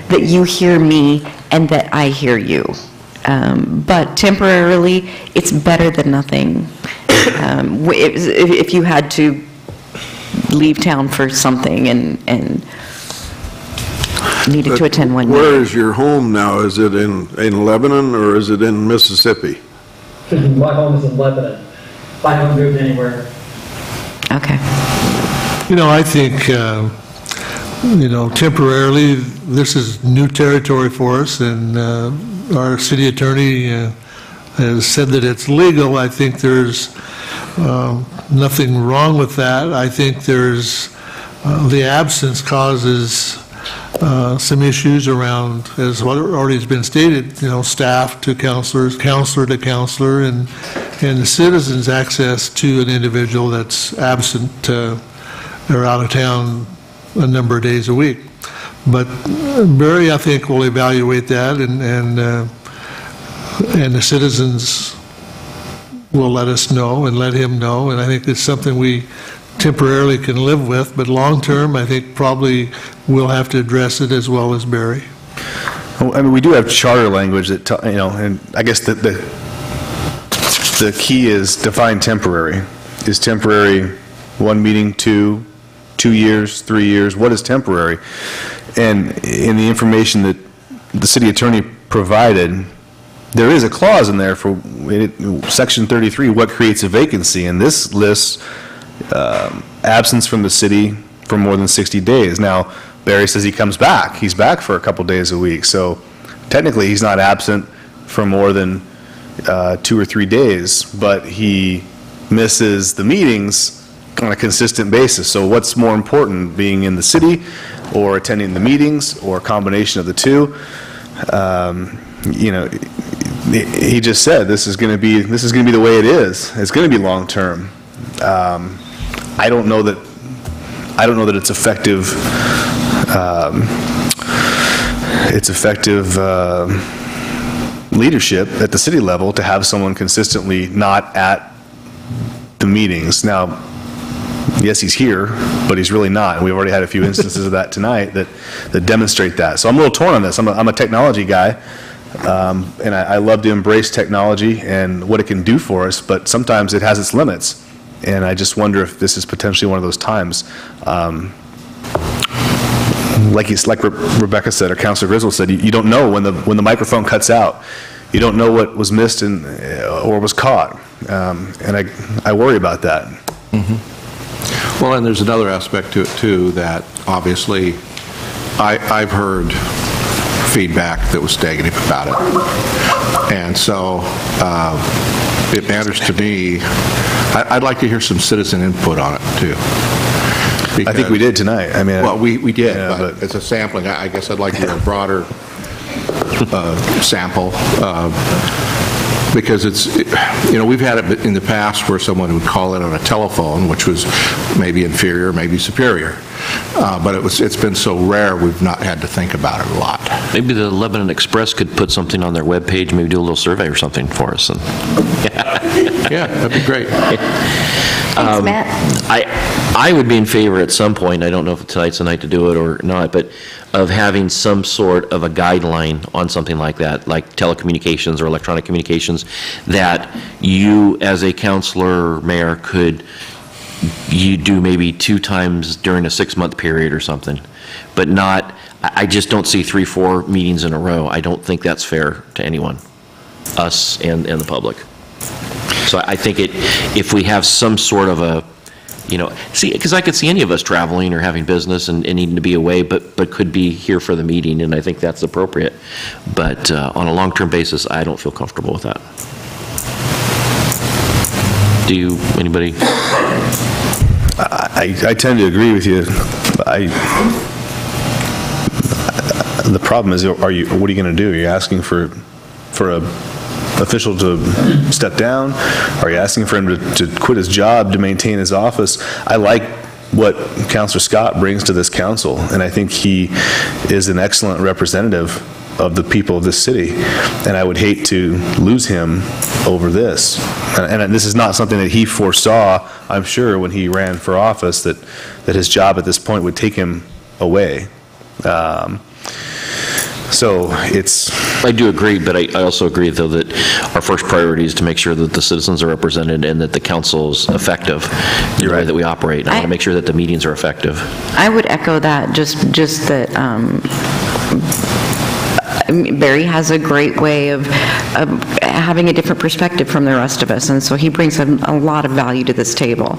that you hear me and that I hear you. But temporarily, it's better than nothing. If you had to leave town for something and needed to attend one meeting. Where is your home now? Is it in Lebanon or is it in Mississippi? My home is in Lebanon. I haven't moved anywhere. Okay. I think, temporarily, this is new territory for us, and our city attorney has said that it's legal. I think there's nothing wrong with that. I think there's the absence causes some issues around, as what already has been stated, staff to counselors, counselor to counselor, and the citizens' access to an individual that's absent or out of town a number of days a week. But Barry, I think, will evaluate that, and the citizens will let us know and let him know, and I think it's something we temporarily can live with, but long-term, I think probably we'll have to address it as well as Barry. Well, I mean, we do have charter language that, and I guess the key is define temporary. Is temporary 1 meeting, 2 years, 3 years? What is temporary? And in the information that the city attorney provided, there is a clause in there for Section 33, what creates a vacancy, and this lists absence from the city for more than 60 days. Now, Barry says he comes back. He's back for a couple days a week, so technically he's not absent for more than 2 or 3 days, but he misses the meetings on a consistent basis. So what's more important, being in the city or attending the meetings or a combination of the two? He just said this is going to be the way it is. It's going to be long term. I don't know that it's effective. It's effective leadership at the city level to have someone consistently not at the meetings. Now, yes, he's here, but he's really not. And we've already had a few instances of that tonight that demonstrate that. So I'm a little torn on this. I'm a technology guy, and I love to embrace technology and what it can do for us, but sometimes it has its limits. And I just wonder if this is potentially one of those times. Like Rebecca said, or Councilor Griswold said, you don't know when the microphone cuts out. You don't know what was missed or was caught, and I worry about that. Mm-hmm. Well, and there's another aspect to it too that obviously I've heard feedback that was negative about it, and so it matters to me. I'd like to hear some citizen input on it too. Because, I think we did tonight. I mean, well, we did, but it's a sampling. I guess I'd like to hear a broader sample. because it's, we've had it in the past where someone would call in on a telephone, which was maybe inferior, maybe superior, but it's been so rare, we've not had to think about it a lot. Maybe the Lebanon Express could put something on their webpage, maybe do a little survey or something for us. Yeah, that'd be great. Thanks, Matt. I would be in favor at some point, I don't know if tonight's the night to do it or not, but of having some sort of a guideline on something like that, like telecommunications or electronic communications, that you, as a counselor or mayor, you do maybe 2 times during a 6-month period or something, but not, I just don't see 3-4 meetings in a row. I don't think that's fair to anyone, us and the public. So I think if we have some sort of a, because I could see any of us traveling or having business and needing to be away, but could be here for the meeting, and I think that's appropriate. But on a long-term basis, I don't feel comfortable with that. Do you, anybody? I tend to agree with you. The problem is, what are you going to do? Are you asking for a official to step down? Are you asking for him to quit his job to maintain his office? I like what Councilor Scott brings to this council, and I think he is an excellent representative of the people of this city, and I would hate to lose him over this. And this is not something that he foresaw, I'm sure, when he ran for office, that his job at this point would take him away. So it's... I do agree, but I also agree, though, that our first priority is to make sure that the citizens are represented and that the council is effective in the way that we operate. And I want to make sure that the meetings are effective. I would echo that, just that Barry has a great way of having a different perspective from the rest of us, and so he brings a lot of value to this table.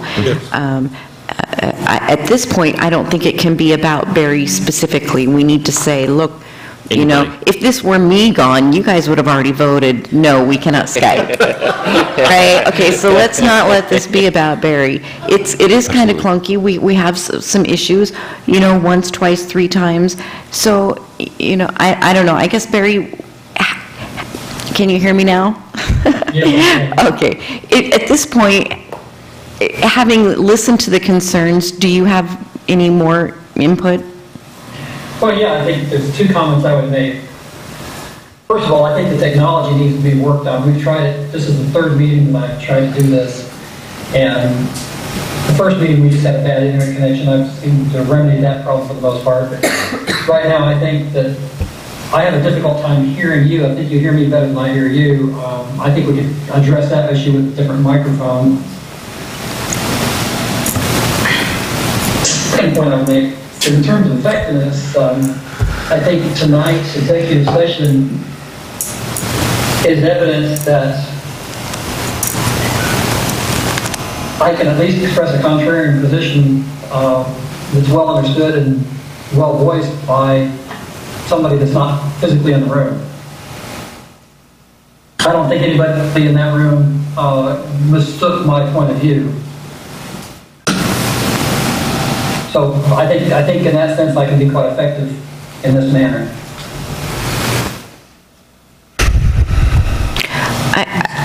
At this point, I don't think it can be about Barry specifically. We need to say, look, if this were me gone, you guys would have already voted, no, we cannot Skype. Right? Okay, so let's not let this be about Barry. It is kind of clunky. We have some issues, once, twice, 3 times. So, I don't know. I guess Barry, can you hear me now? Okay. At this point, having listened to the concerns, do you have any more input? Well, yeah, I think there's 2 comments I would make. First of all, I think the technology needs to be worked on. We've tried it. This is the 3rd meeting that I've tried to do this. And the first meeting, we just had a bad internet connection. I've seemed to remedy that problem for the most part. But right now, I think that I have a difficult time hearing you. I think you hear me better than I hear you. I think we could address that issue with a different microphone. Second point I would make, in terms of effectiveness, I think tonight's executive session is evidence that I can at least express a contrarian position that's well understood and well voiced by somebody that's not physically in the room. I don't think anybody in that room mistook my point of view. So I think in that sense I can be quite effective in this manner.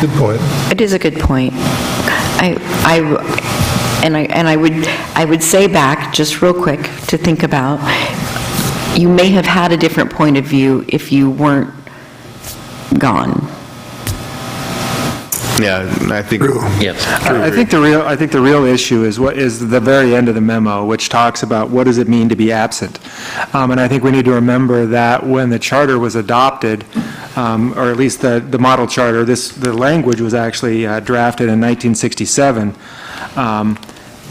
Good point. It is a good point. I would say back just real quick to think about. You may have had a different point of view if you weren't gone. Yeah, I think. Yes. I think the real issue is what is the very end of the memo, which talks about what does it mean to be absent, and I think we need to remember that when the charter was adopted, or at least the model charter, the language was actually drafted in 1967,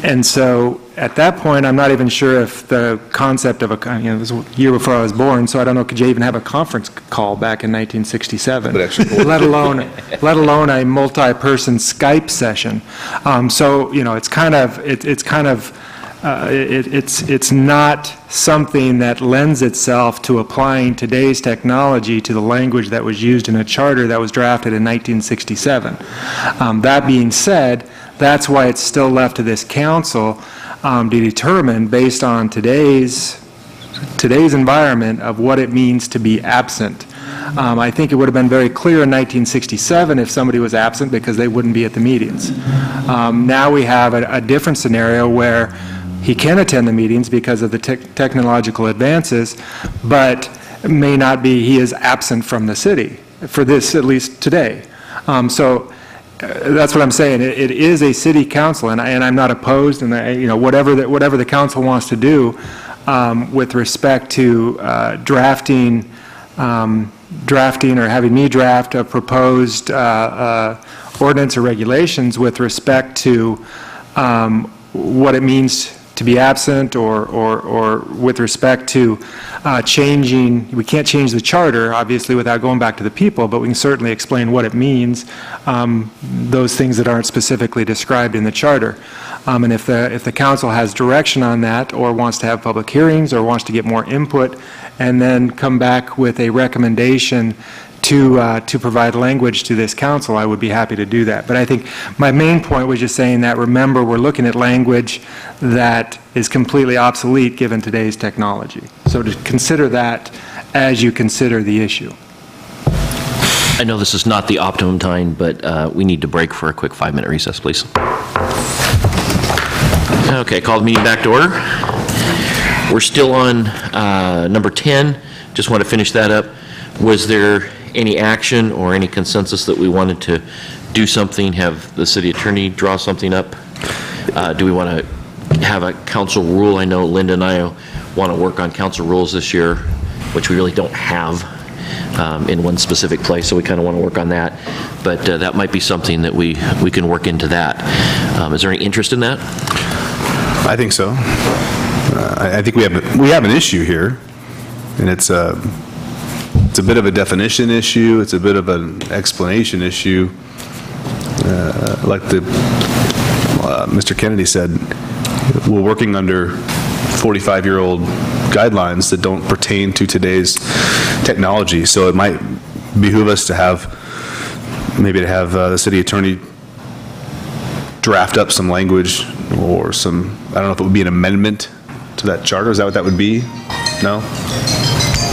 and so at that point, I'm not even sure if the concept of it was a year before I was born, so I don't know, could you even have a conference call back in 1967? let alone a multi-person Skype session. So, it's not something that lends itself to applying today's technology to the language that was used in a charter that was drafted in 1967. That being said, that's why it's still left to this council to determine, based on today's environment, of what it means to be absent. I think it would have been very clear in 1967 if somebody was absent because they wouldn't be at the meetings. Now we have a different scenario where he can attend the meetings because of the technological advances, but may not be, he is absent from the city, for this at least today. That's what I'm saying. It is a city council, and I'm not opposed, and whatever the council wants to do with respect to drafting or having me draft a proposed ordinance or regulations with respect to what it means to be absent, or with respect to changing. We can't change the charter, obviously, without going back to the people, but we can certainly explain what it means, those things that aren't specifically described in the charter. And if the council has direction on that, or wants to have public hearings, or wants to get more input, and then come back with a recommendation to provide language to this council, I would be happy to do that. But I think my main point was just saying that, remember, we're looking at language that is completely obsolete given today's technology. So to consider that as you consider the issue. I know this is not the optimum time, but we need to break for a quick 5-minute recess, please. Okay, call the meeting back to order. We're still on number 10. Just want to finish that up. Was there any action or any consensus that we wanted to do something, have the city attorney draw something up? Do we want to have a council rule? I know Linda and I want to work on council rules this year, which we really don't have in one specific place, so we kind of want to work on that. But that might be something that we can work into that. Is there any interest in that? I think so. I think we have an issue here, and it's a bit of a definition issue. It's a bit of an explanation issue. Like Mr. Kennedy said, we're working under 45-year-old guidelines that don't pertain to today's technology. So it might behoove us to have the city attorney draft up some language or some, I don't know if it would be an amendment to that charter. Is that what that would be? No?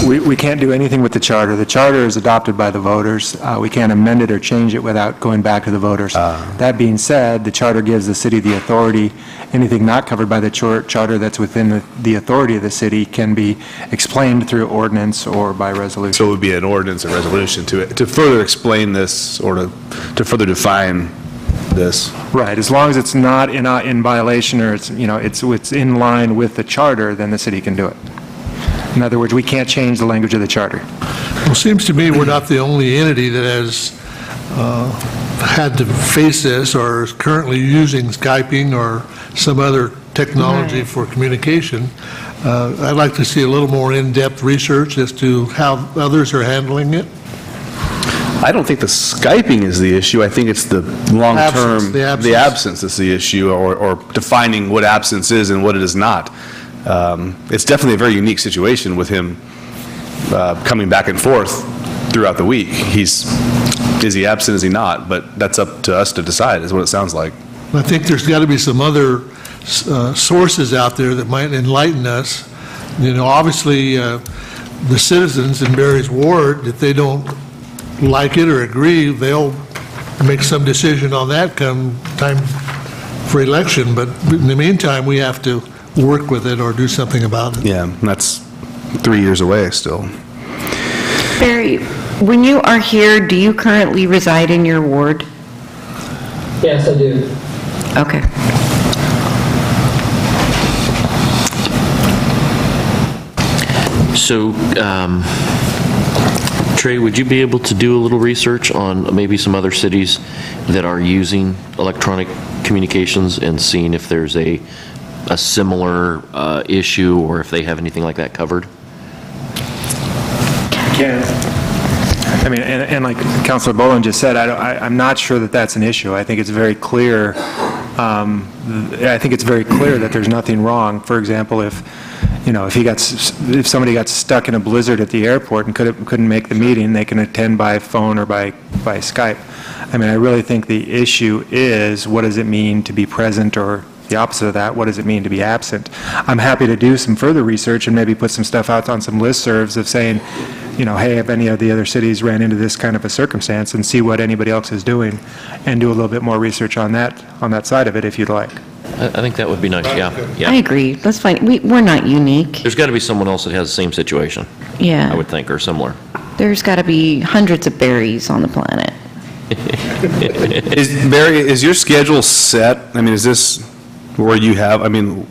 We can't do anything with the charter. The charter is adopted by the voters. We can't amend it or change it without going back to the voters. That being said, the charter gives the city the authority. Anything not covered by the charter that's within the authority of the city can be explained through ordinance or by resolution. So it would be an ordinance or resolution to further explain this, or to further define this. Right. As long as it's not in violation, or it's in line with the charter, then the city can do it. In other words, we can't change the language of the charter. Well, it seems to me we're not the only entity that has had to face this or is currently using Skyping or some other technology for communication. I'd like to see a little more in-depth research as to how others are handling it. I don't think the Skyping is the issue. I think it's the long-term, the absence is the issue, or defining what absence is and what it is not. It's definitely a very unique situation with him coming back and forth throughout the week. Is he absent, is he not? But that's up to us to decide, is what it sounds like. I think there's got to be some other sources out there that might enlighten us. Obviously, the citizens in Barry's ward, if they don't like it or agree, they'll make some decision on that come time for election. But in the meantime, we have to work with it or do something about it. Yeah, that's 3 years away still. Barry, when you are here, do you currently reside in your ward? Yes, I do. Okay. So, Trey, would you be able to do a little research on maybe some other cities that are using electronic communications and seeing if there's a similar issue, or if they have anything like that covered? Yeah. I mean, and like Councilor Boland just said, I'm not sure that that's an issue. I think it's very clear. I think it's very clear that there's nothing wrong. For example, if somebody got stuck in a blizzard at the airport and couldn't make the meeting, they can attend by phone or by Skype. I mean, I really think the issue is, what does it mean to be present, or the opposite of that, what does it mean to be absent? I'm happy to do some further research and maybe put some stuff out on some listservs of saying, hey, have any of the other cities ran into this kind of a circumstance, and see what anybody else is doing, and do a little bit more research on that side of it, if you'd like. I think that would be nice, yeah. I agree. That's fine. We're not unique. There's got to be someone else that has the same situation. Yeah. I would think, or similar. There's got to be hundreds of berries on the planet. Barry, is your schedule set? I mean, is this where you have, I mean,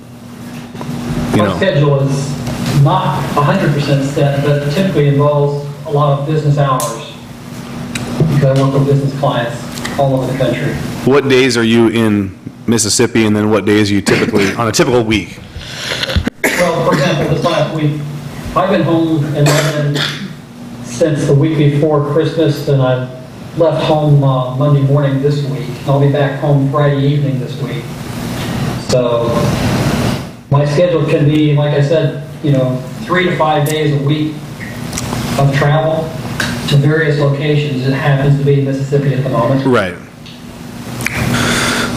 My schedule is not 100% set, but typically involves a lot of business hours because I work with business clients all over the country. what days are you in Mississippi, and then what days are you typically, on a typical week? Well, for example, this last week, I've been home in Lebanon since the week before Christmas, and I left home Monday morning this week. I'll be back home Friday evening this week. So my schedule can be, like I said, 3 to 5 days a week of travel to various locations. It happens to be Mississippi at the moment. Right.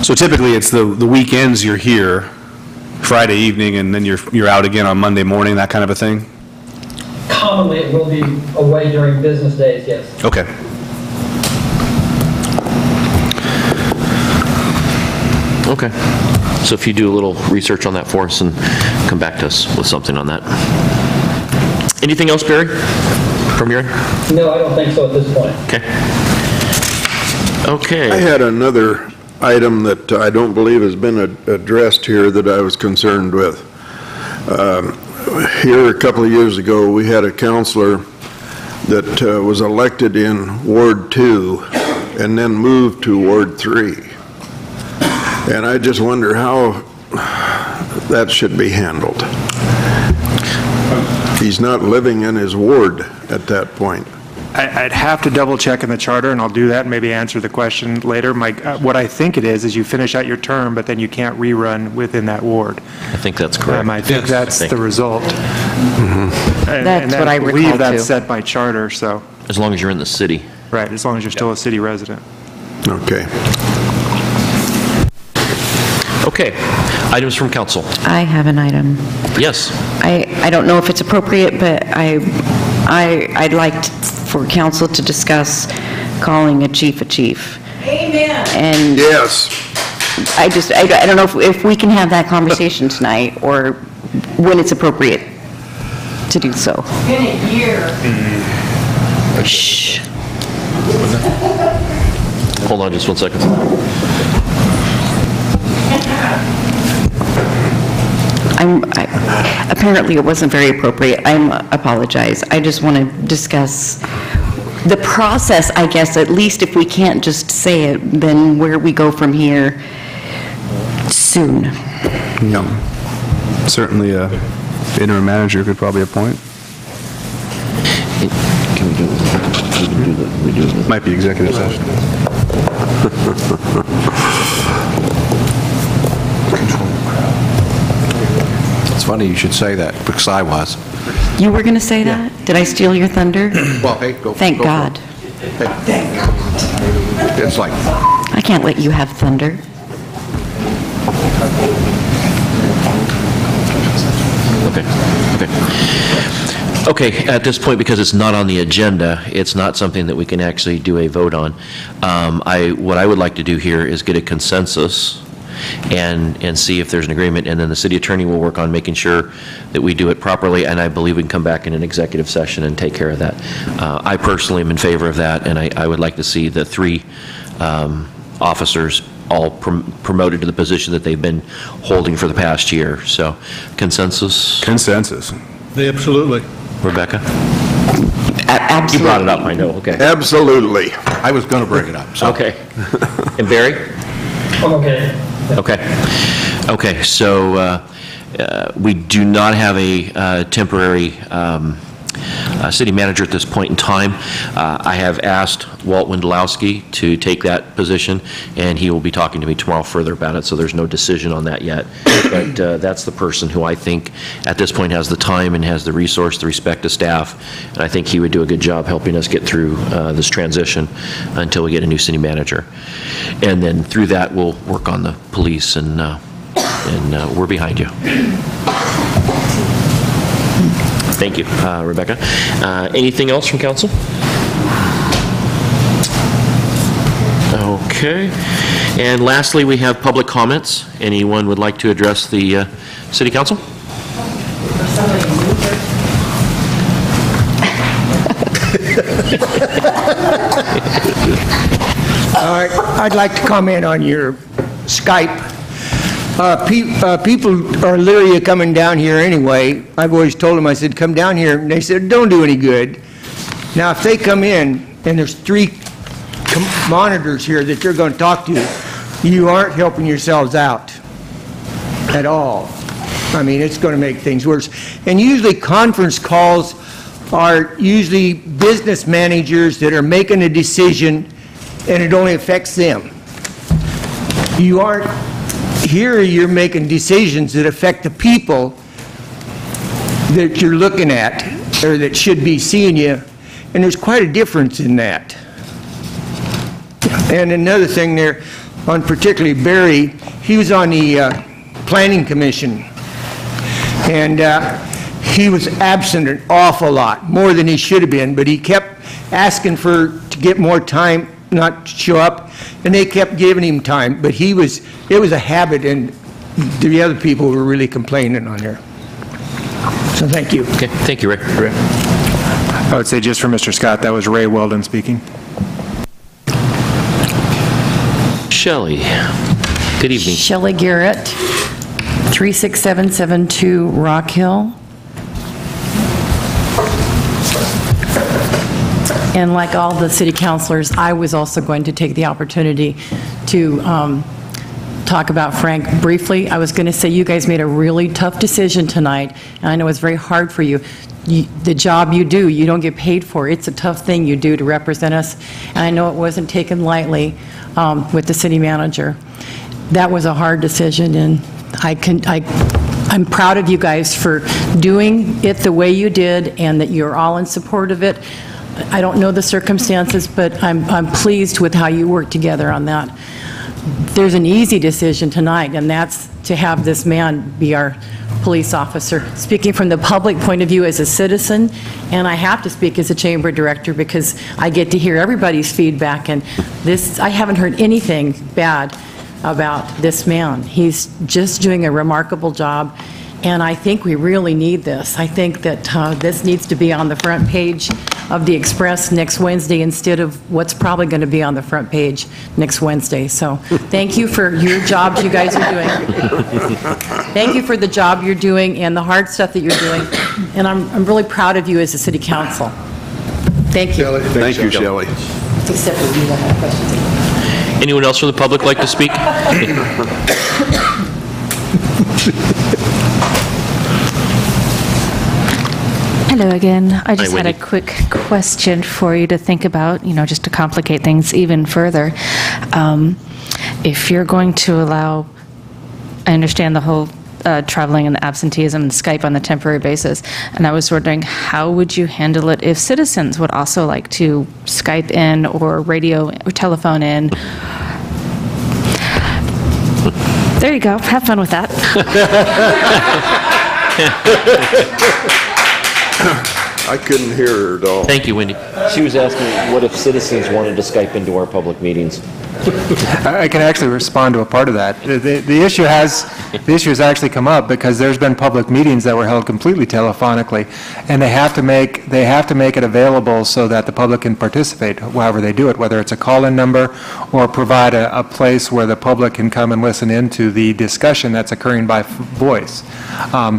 So typically, it's the weekends you're here, Friday evening, and then you're out again on Monday morning, that kind of a thing? Commonly, it will be away during business days, yes. Okay. Okay. So if you do a little research on that for us and come back to us with something on that. Anything else, Barry, from your end? No, I don't think so at this point. Okay. I had another item that I don't believe has been addressed here that I was concerned with. Here a couple of years ago, we had a counselor that was elected in Ward 2 and then moved to Ward 3. And I just wonder how that should be handled. He's not living in his ward at that point. I'd have to double check in the charter, and I'll do that and maybe answer the question later. What I think it is you finish out your term, but then you can't rerun within that ward. I think that's correct. I think that's the result. That's what I recall, believe that's too. set by charter, so. As long as you're in the city. Right, as long as you're still a city resident. Okay. Okay. Items from council. I have an item. Yes. I don't know if it's appropriate, but I'd like for council to discuss calling a chief. Amen. And yes, I don't know if we can have that conversation tonight, or when it's appropriate to do so. It's been a year. Shh. Hold on just 1 second. Apparently it wasn't very appropriate. I apologize. I just want to discuss the process, I guess, at least if we can't just say it, then where we go from here soon. No. Certainly a interim manager could probably appoint. Might be executive session. It's funny you should say that, because I was. You were going to say that? Did I steal your thunder? Well, hey, go. Thank go God. Hey. Thank God. It's like, I can't let you have thunder. Okay, at this point, because it's not on the agenda, it's not something that we can actually do a vote on. What I would like to do here is get a consensus and see if there's an agreement, and then the city attorney will work on making sure that we do it properly, and I believe we can come back in an executive session and take care of that. I personally am in favor of that, and I would like to see the 3 officers all promoted to the position that they've been holding for the past year. So, consensus? Consensus. Absolutely. Rebecca? Absolutely. You brought it up, I know, okay. Absolutely. I was going to bring it up, so. Okay. And Barry? I'm okay. Okay, so we do not have a temporary city manager at this point in time. I have asked Walt Wendelowski to take that position, and he will be talking to me tomorrow further about it, so there's no decision on that yet. But that's the person who I think at this point has the time and has the resource, the respect of staff, and I think he would do a good job helping us get through this transition until we get a new city manager. And then through that, we'll work on the police, and we're behind you. Thank you, Rebecca. Anything else from council? Okay. And lastly, we have public comments. Anyone would like to address the city council? I'd like to comment on your Skype. People are literally coming down here anyway. I've always told them, I said, come down here, and they said, don't do any good. Now, if they come in, and there's 3 monitors here that you're going to talk to, you aren't helping yourselves out at all. I mean, it's going to make things worse. And usually conference calls are usually business managers that are making a decision, and it only affects them. You aren't here, you're making decisions that affect the people that you're looking at, or that should be seeing you, and there's quite a difference in that. And another thing there, on particularly Barry, he was on the Planning Commission, and he was absent an awful lot, more than he should have been, but he kept asking to get more time, not to show up, and they kept giving him time, but it was a habit, and the other people were really complaining on there. So thank you. Okay, thank you, Ray. I would say just for Mr. Scott, that was Ray Weldon speaking. Shelley, good evening. Shelley Garrett, 36772 Rock Hill. And like all the city councilors, I was also going to take the opportunity to talk about Frank briefly. I was going to say you guys made a really tough decision tonight, and I know it's very hard for you. The job you do, you don't get paid for. It's a tough thing you do to represent us, and I know it wasn't taken lightly with the city manager. That was a hard decision, and I'm proud of you guys for doing it the way you did, and that you're all in support of it. I don't know the circumstances, but I'm pleased with how you worked together on that. There's an easy decision tonight, and that's to have this man be our police officer. Speaking from the public point of view as a citizen, and I have to speak as a chamber director because I get to hear everybody's feedback, and I haven't heard anything bad about this man. He's just doing a remarkable job, and I think we really need this. I think that this needs to be on the front page of the Express next Wednesday instead of what's probably going to be on the front page next Wednesday. So thank you for your jobs you guys are doing. Thank you for the job you're doing and the hard stuff that you're doing. And I'm really proud of you as a city council. Thank you. Thank you, Shelley. Except for you that have questions. Anyone else from the public like to speak? Hello again. I just Hi, had a Wendy. quick question for you to think about, just to complicate things even further. If you're going to allow, I understand the whole traveling and the absenteeism and Skype on the temporary basis, and I was wondering, how would you handle it if citizens would also like to Skype in or radio or telephone in? There you go. Have fun with that. I couldn't hear her at all. Thank you, Wendy. She was asking, what if citizens wanted to Skype into our public meetings? I can actually respond to a part of that. The issue has actually come up because there's been public meetings that were held completely telephonically, and they have to make it available so that the public can participate however they do it, whether it's a call-in number or provide a place where the public can come and listen into the discussion that's occurring by voice.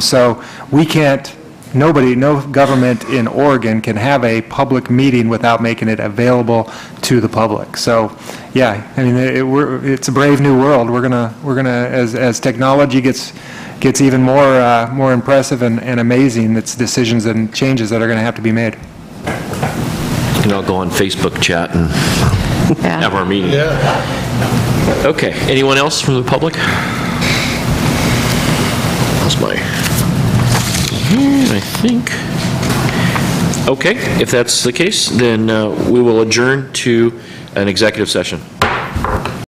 So we can't. No government in Oregon can have a public meeting without making it available to the public. So, yeah, I mean, it's a brave new world. We're gonna as technology gets even more impressive and amazing, it's decisions and changes that are going to have to be made. You can all go on Facebook chat and have our meeting. Yeah. Okay. Anyone else from the public? That's my. I think. Okay, if that's the case, then we will adjourn to an executive session.